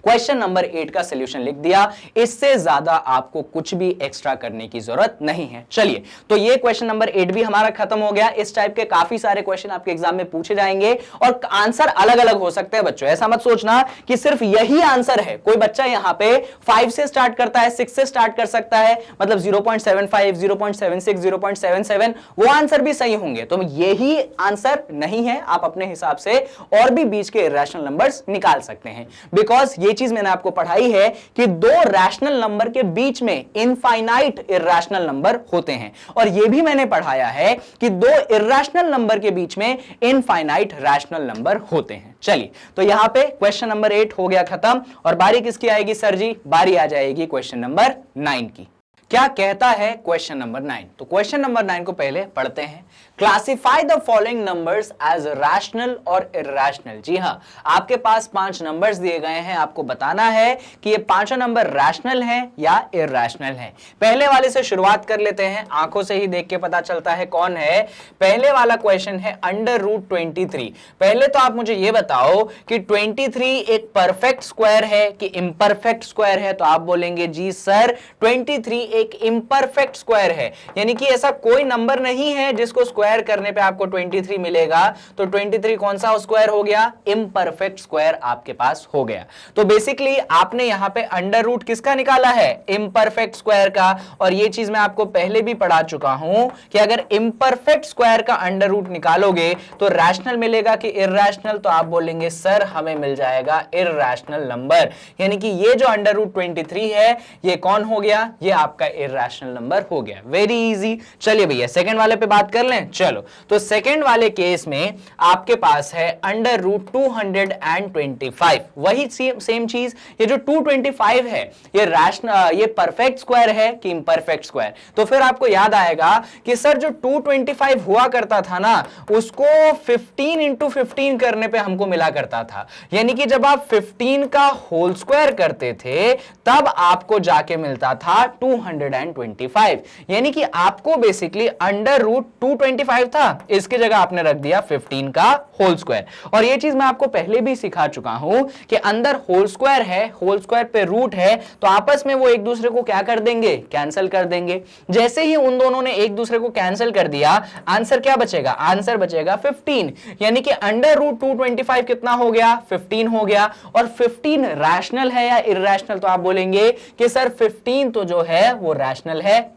क्वेश्चन नंबर 8 का सॉल्यूशन लिख दिया। इससे ज्यादा आपको कुछ भी एक्स्ट्रा करने की जरूरत नहीं है। चलिए, तो ये क्वेश्चन नंबर 8 भी हमारा खत्म हो गया। इस टाइप के काफी सारे क्वेश्चन आपके एग्जाम में पूछे जाएंगे और आंसर अलग अलग हो सकते हैं बच्चों। ऐसा मत सोचना कि सिर्फ यही आंसर है। कोई बच्चा यहां पे 5 से स्टार्ट करता है, 6 से स्टार्ट कर सकता है, मतलब 0.75, 0.76, 0.77, वो आंसर भी सही होंगे। तो यही आंसर नहीं है, आप अपने हिसाब से और भी बीच के इर्रेशनल नंबर्स निकाल सकते हैं। बिकॉज ये चीज मैंने आपको पढ़ाई है कि 2 रैशनल नंबर के बीच में इनफाइनाइट इर्रेशनल नंबर होते हैं, और यह भी मैंने पढ़ाया है कि 2 इर्रेशनल नंबर के बीच में इनफाइनाइट रैशनल नंबर होते हैं। चलिए, तो यहां पे क्वेश्चन नंबर 8 हो गया खत्म, और बारी किसकी आएगी सर जी? बारी आ जाएगी क्वेश्चन नंबर 9 की। क्या कहता है क्वेश्चन नंबर 9? तो क्वेश्चन नंबर 9 को पहले पढ़ते हैं। Classify the following numbers as rational और इर्रेशनल। जी हां, आपके पास 5 नंबर्स दिए गए हैं, आपको बताना है कि ये पांचों नंबर रैशनल हैं या इर्रेशनल हैं। पहले वाले से शुरुआत कर लेते हैं, आंखों से ही देख के पता चलता है कौन है। पहले वाला क्वेश्चन है √23। पहले तो आप मुझे ये बताओ कि 23 एक परफेक्ट स्क्वायर है कि इम्परफेक्ट स्क्वायर है? तो आप बोलेंगे जी सर 23 एक इम्परफेक्ट स्क्वायर है, यानी कि ऐसा कोई नंबर नहीं है जिसको स्क्वायर करने पे आपको 23 मिलेगा। तो 23 कौन सा स्क्वायर हो गया? इम्परफेक्ट स्क्वायर आपके पास हो गया। तो बेसिकली आपने यहां पे अंडर रूट किसका निकाला है? इम्परफेक्ट स्क्वायर का। और ये चीज मैं आपको पहले भी पढ़ा चुका हूं कि अगर इम्परफेक्ट स्क्वायर का अंडर रूट निकालोगे तो रैशनल मिलेगा कि इर्रेशनल? तो आप बोलेंगे सर हमें मिल जाएगा इर्रेशनल नंबर, यानी कि ये जो अंडर रूट 23 है ये कौन हो गया? ये आपका इर्रेशनल नंबर हो गया। Very easy. चलिए भैया सेकंड वाले पे बात कर लें। चलो, तो सेकंड वाले केस में आपके पास है अंडर रूट 225। वही सेम चीज, ये जो 225 है ये रैशनल, ये परफेक्ट स्क्वायर है कि इम्परफेक्ट स्क्वायर? तो फिर आपको याद आएगा कि सर जो 225 हुआ करता था ना, उसको 15 इंटू 15 करने पे हमको मिला करता था, यानी कि जब आप 15 का होल स्क्वायर करते थे तब आपको जाके मिलता था 225, यानी कि आपको बेसिकली अंडर रूट 225 था, इसकी जगह आपने रख दिया 15 का होल स्क्वायर। और ये चीज मैं आपको पहले भी सिखा चुका हूं कि अंदर होल स्क्वायर है, होल स्क्वायर पे रूट है, तो आपस में वो एक दूसरे को क्या कर देंगे? कैंसिल कर देंगे। जैसे ही उन दोनों ने एक दूसरे को कैंसिल कर दिया, आंसर क्या बचेगा? आंसर बचेगा 15, यानी कि अंडर रूट 225 कितना हो गया? 15 हो गया। और 15 रैशनल है या इर्रेशनल? तो आप बोलेंगे कि सर 15 तो जो है वो रैशनल है।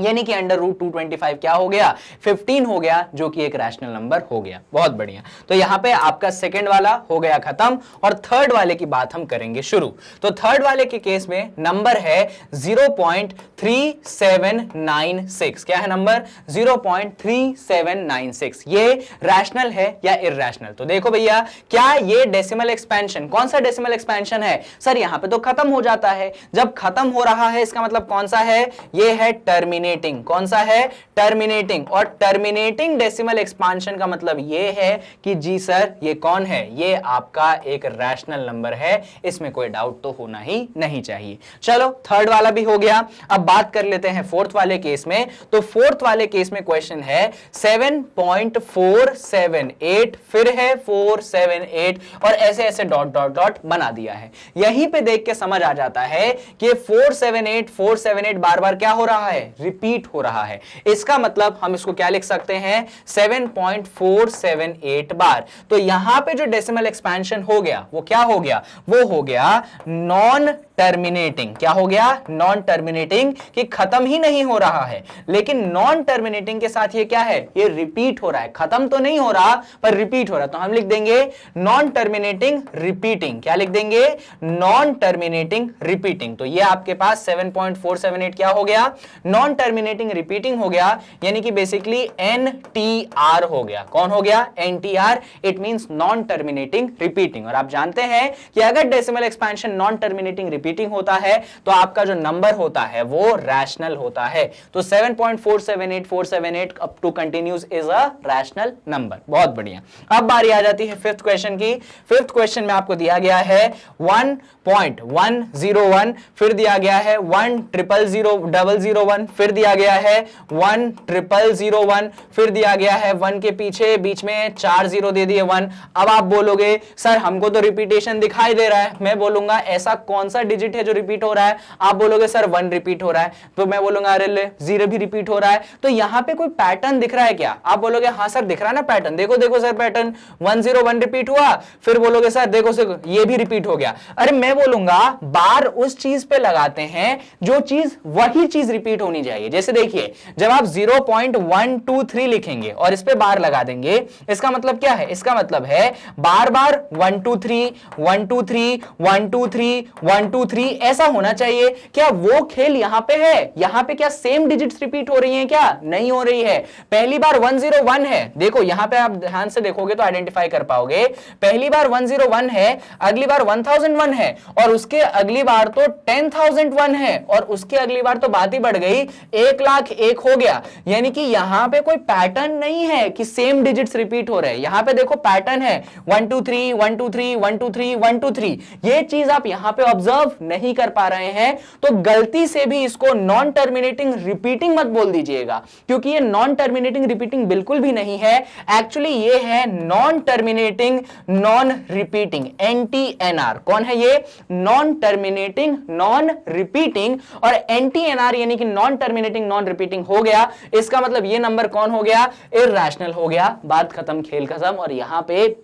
यानी कि अंडर रूट 225 क्या हो गया, 15 हो गया, जो कि एक रैशनल नंबर हो गया। बहुत बढ़िया। तो यहां पे आपका सेकंड वाला हो गया खत्म और थर्ड वाले की बात हम करेंगे शुरू। तो थर्ड वाले के केस में नंबर है 0.3796। क्या है नंबर, 0.3796। ये रैशनल है या इरैशनल? तो देखो भैया, क्या ये डेसिमल एक्सपेंशन, कौन सा डेसिमल एक्सपेंशन है सर? यहां पे तो खत्म हो जाता है। जब खत्म हो रहा है इसका मतलब कौन सा है, ये है टर्मिनेटिंग। कौन सा है, टर्मिनेटिंग। और टर्मिनेटिंग डेसिमल एक्सपांशन का मतलब ये है कि जी सर ये कौन है, ये आपका एक रैशनल नंबर है, इसमें कोई डाउट तो होना ही नहीं चाहिए। चलो थर्ड वाला भी हो गया। अब बात कर लेते हैं फोर्थ वाले केस में। तो फोर्थ वाले केस में क्वेश्चन है 7.478, फिर है 478 और ऐसे ऐसे डॉट डॉट डॉट बना दिया है। यहीं पे देख के समझ आ जाता है कि 478 बार बार क्या हो रहा है, रिपीट हो रहा है। इसका मतलब हम इसको क्या लिख सकते हैं, 7.478 बार। तो यहां पे जो डेसिमल एक्सपेंशन हो गया वो क्या हो गया, वो हो गया नॉन टर्मिनेटिंग। क्या हो गया, नॉन टर्मिनेटिंग, कि खत्म ही नहीं हो रहा है, लेकिन नॉन टर्मिनेटिंग के साथ ये क्या है, ये रिपीट हो रहा है। खत्म तो नहीं हो रहा पर रिपीट हो रहा है। तो हम लिख देंगे नॉन टर्मिनेटिंग रिपीटिंग। क्या लिख देंगे, नॉन टर्मिनेटिंग रिपीटिंग। तो ये आपके पास 7.478 क्या हो गया, नॉन टर्मिनेटिंग रिपीटिंग हो गया, यानी कि बेसिकली NTR हो गया। कौन हो गया, NTR। It means non terminating repeating. और आप जानते हैं कि अगर decimal expansion non terminating repeating होता है तो आपका जो नंबर होता है वो रैशनल होता है। तो 7.478478 up to continues is a rational number. बहुत बढ़िया। अब बारी आ जाती है फिफ्थ क्वेश्चन की। फिफ्थ क्वेश्चन में आपको दिया गया है 1.101, फिर दिया गया है 1000001, फिर दिया गया है 10001, फिर दिया गया है 1 के पीछे बीच में 4 0 दे दिए 1। अब आप बोलोगे सर हमको तो रिपीटेशन दिखाई दे रहा है। मैं बोलूंगा ऐसा कौन सा डिजिट है जो रिपीट हो रहा है? आप बोलोगे सर 1 रिपीट हो रहा है। तो मैं बोलूंगा अरे ले 0 भी रिपीट हो रहा है। तो यहां पे कोई पैटर्न दिख रहा है क्या? आप बोलोगे हाँ सर दिख रहा है ना पैटर्न, देखो देखो सर पैटर्न 101 रिपीट हुआ, फिर बोलोगे सर देखो सर ये भी रिपीट हो गया। अरे मैं बोलूंगा बार उस चीज पे लगाते हैं जो चीज वही चीज रिपीट होनी चाहिए। जैसे देखिए जब आप 0.123 लिखेंगे और इस पे बार लगा देंगे, इसका मतलब क्या है, इसका मतलब है बार बार 1 2 3 1 2 3 1 2 3 1 2 3 ऐसा होना चाहिए। क्या वो खेल यहां पे है? यहां पे क्या सेम डिजिट्स रिपीट हो रही हैं? क्या नहीं हो रही है। पहली बार 101 है, देखो यहां पे आप ध्यान से देखोगे तो आइडेंटिफाई कर पाओगे। पहली बार 101 है, अगली बार 1001 है, और उसके अगली बार तो 10,001 है, और उसके अगली बार तो बात ही बढ़ गई 1,00,001 हो गया। यानी कि यहां पे कोई पैटर्न नहीं है कि सेम डिजिट्स रिपीट हो रहे हैं। यहां पे देखो पैटर्न है 1 2 3 1 2 3 1 2 3 1 2 3। ये चीज आप यहां पे ऑब्जर्व नहीं कर पा रहे हैं, तो गलती से भी इसको नॉन टर्मिनेटिंग रिपीटिंग मत बोल दीजिएगा, क्योंकि ये नॉन टर्मिनेटिंग रिपीटिंग बिल्कुल भी नहीं है। एक्चुअली ये है non terminating non repeating, NTNR। कौन है ये? Non terminating non repeating. और NTNR यानी कि नॉन टर्मिनेटिंग नॉन रिपीटिंग हो गया, इसका मतलब ये नंबर कौन हो गया? इरैशनल हो गया। बात खत्म, खेल खत्म। और यहां पे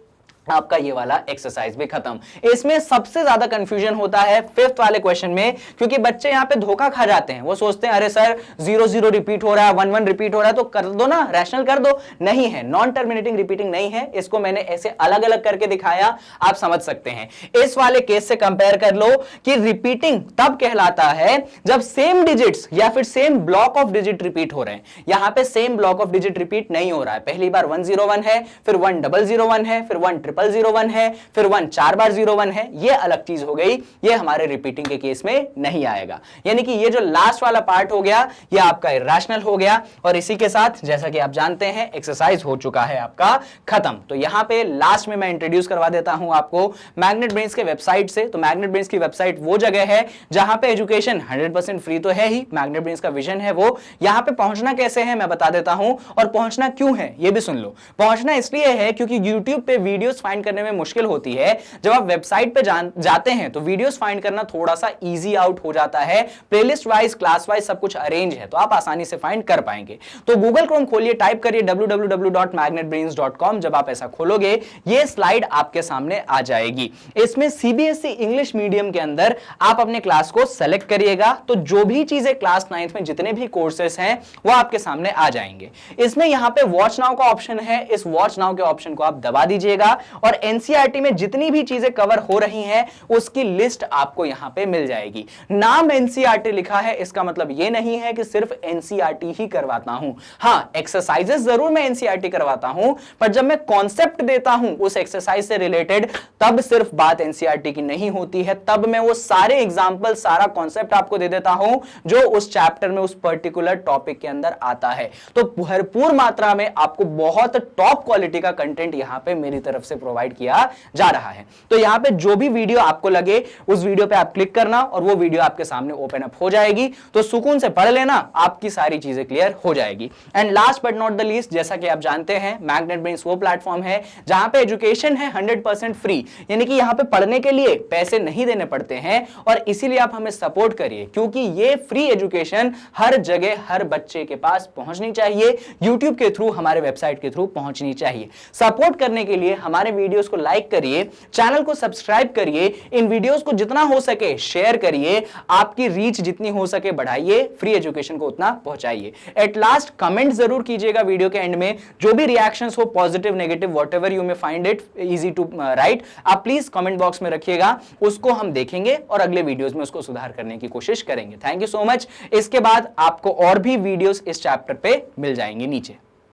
आपका ये वाला एक्सरसाइज भी खत्म। इसमें सबसे ज्यादा कंफ्यूजन होता है फिफ्थ वाले क्वेश्चन में, क्योंकि बच्चे यहां पे धोखा खा जाते हैं। वो सोचते हैं अरे सर 0 0 रिपीट हो रहा है, 1 1 रिपीट हो रहा है, तो कर दो ना, रैशनल कर दो। नहीं है, नॉन टर्मिनेटिंग रिपीटिंग नहीं है। इसको मैंने ऐसे अलग अलग करके दिखाया, आप समझ सकते हैं। इस वाले केस से कंपेयर कर लो कि रिपीटिंग तब कहलाता है जब सेम डिजिट्स या फिर same block of digit repeat हो रहे हैं। यहां पे same block of digit repeat नहीं हो रहा है। पहली बार 101 है, फिर 1001 है, फिर 10001 है, फिर 1 4 बार 01 है। ये अलग चीज हो गई, ये हमारे रिपीटिंग के केस में नहीं आएगा। यानी कि ये जो लास्ट वाला पार्ट हो गया ये आपका इरैशनल हो गया। और इसी के साथ जैसा कि आप जानते हैं एक्सरसाइज हो चुका है आपका खत्म। तो यहां पे लास्ट में मैं इंट्रोड्यूस करवा देता हूं आपको मैग्नेट ब्रेन्स के वेबसाइट से। तो मैग्नेट ब्रेन्स की वेबसाइट वो जगह है जहां पे एजुकेशन 100% फ्री तो है ही, मैग्नेट ब्रेन्स का विजन है वो। यहां पे पहुंचना कैसे है मैं बता देता हूं, और पहुंचना क्यों है ये भी सुन लो। पहुंचना इसलिए है क्योंकि YouTube पे वीडियोस फाइंड करने में मुश्किल होती है, जब आप वेबसाइट पे जाते हैं तो वीडियोस फाइंड करना थोड़ा सा इजी आउट हो जाता है, प्लेलिस्ट वाइज क्लास वाइज सब कुछ अरेंज है, तो आप आसानी से फाइंड कर पाएंगे। तो गूगल क्रोम खोलिए, टाइप करिए www.magnetbrains.com। जब आप ऐसा खोलोगे ये स्लाइड आपके सामने आ जाएगी। इसमें सीबीएसई इंग्लिश मीडियम के अंदर आप अपने क्लास को सेलेक्ट करिएगा, तो जो भी चीजें क्लास 9th में जितने भी कोर्सेस हैं वो आपके सामने आ जाएंगे। इसमें यहां पे वॉच नाउ का ऑप्शन है, इस वॉच नाउ के ऑप्शन को आप दबा दीजिएगा और एनसीईआरटी में जितनी भी चीजें कवर हो रही हैं उसकी लिस्ट आपको यहां पे मिल जाएगी। नाम एनसीईआरटी लिखा है, इसका मतलब ये नहीं है कि सिर्फ एनसीईआरटी ही करवाता हूं। हां, एक्सरसाइजेस जरूर मैं एनसीईआरटी करवाता हूं, पर जब मैं कॉन्सेप्ट देता हूं उस एक्सरसाइज से रिलेटेड, तब सिर्फ बात एनसीईआरटी की नहीं होती है, तब मैं वो सारे एग्जांपल, सारा कॉन्सेप्ट आपको दे देता हूं जो उस चैप्टर में, उस पर्टिकुलर टॉपिक के अंदर आता है। तो भरपूर मात्रा में आपको बहुत टॉप क्वालिटी का कंटेंट यहां पे मेरी तरफ से प्रोवाइड किया जा रहा है। तो यहां पे जो भी वीडियो आपको लगे उस वीडियो पे आप क्लिक करना और वो वीडियो आपके सामने ओपन अप हो जाएगी, तो सुकून से पढ़ लेना, आपकी सारी चीजें क्लियर हो जाएगी। And last but not the least, जैसा कि आप जानते हैं मैग्नेट ब्रेन्स वो प्लेटफॉर्म है जहां पे एजुकेशन है 100% फ्री, यानी कि यहां पे पढ़ने के लिए पैसे नहीं देने पड़ते हैं, और इसीलिए आप हमें सपोर्ट करिए, क्योंकि ये फ्री एजुकेशन हर जगह हर बच्चे के पास पहुंचनी चाहिए, यूट्यूब के थ्रू, हमारे वेबसाइट के थ्रू पहुंचनी चाहिए। सपोर्ट करने के लिए हमारे वीडियोस को लाइक करिए, चैनल को सब्सक्राइब करिए, इन वीडियोस को जितना हो सके शेयर करिए, आपकी रीच जितनी हो सके बढ़ाइए, फ्री एजुकेशन को उतना पहुंचाइए। एट लास्ट कमेंट जरूर कीजिएगा वीडियो के एंड में, जो भी रिएक्शंस हो, positive negative whatever you may find it easy to write, आप प्लीज कमेंट बॉक्स में रखिएगा, उसको हम देखेंगे और अगले वीडियोस में उसको सुधार करने की कोशिश करेंगे। Thank you so much. इसके बाद आपको और भी वीडियोस इस चैप्टर पे मिल जाएंगे नीचे।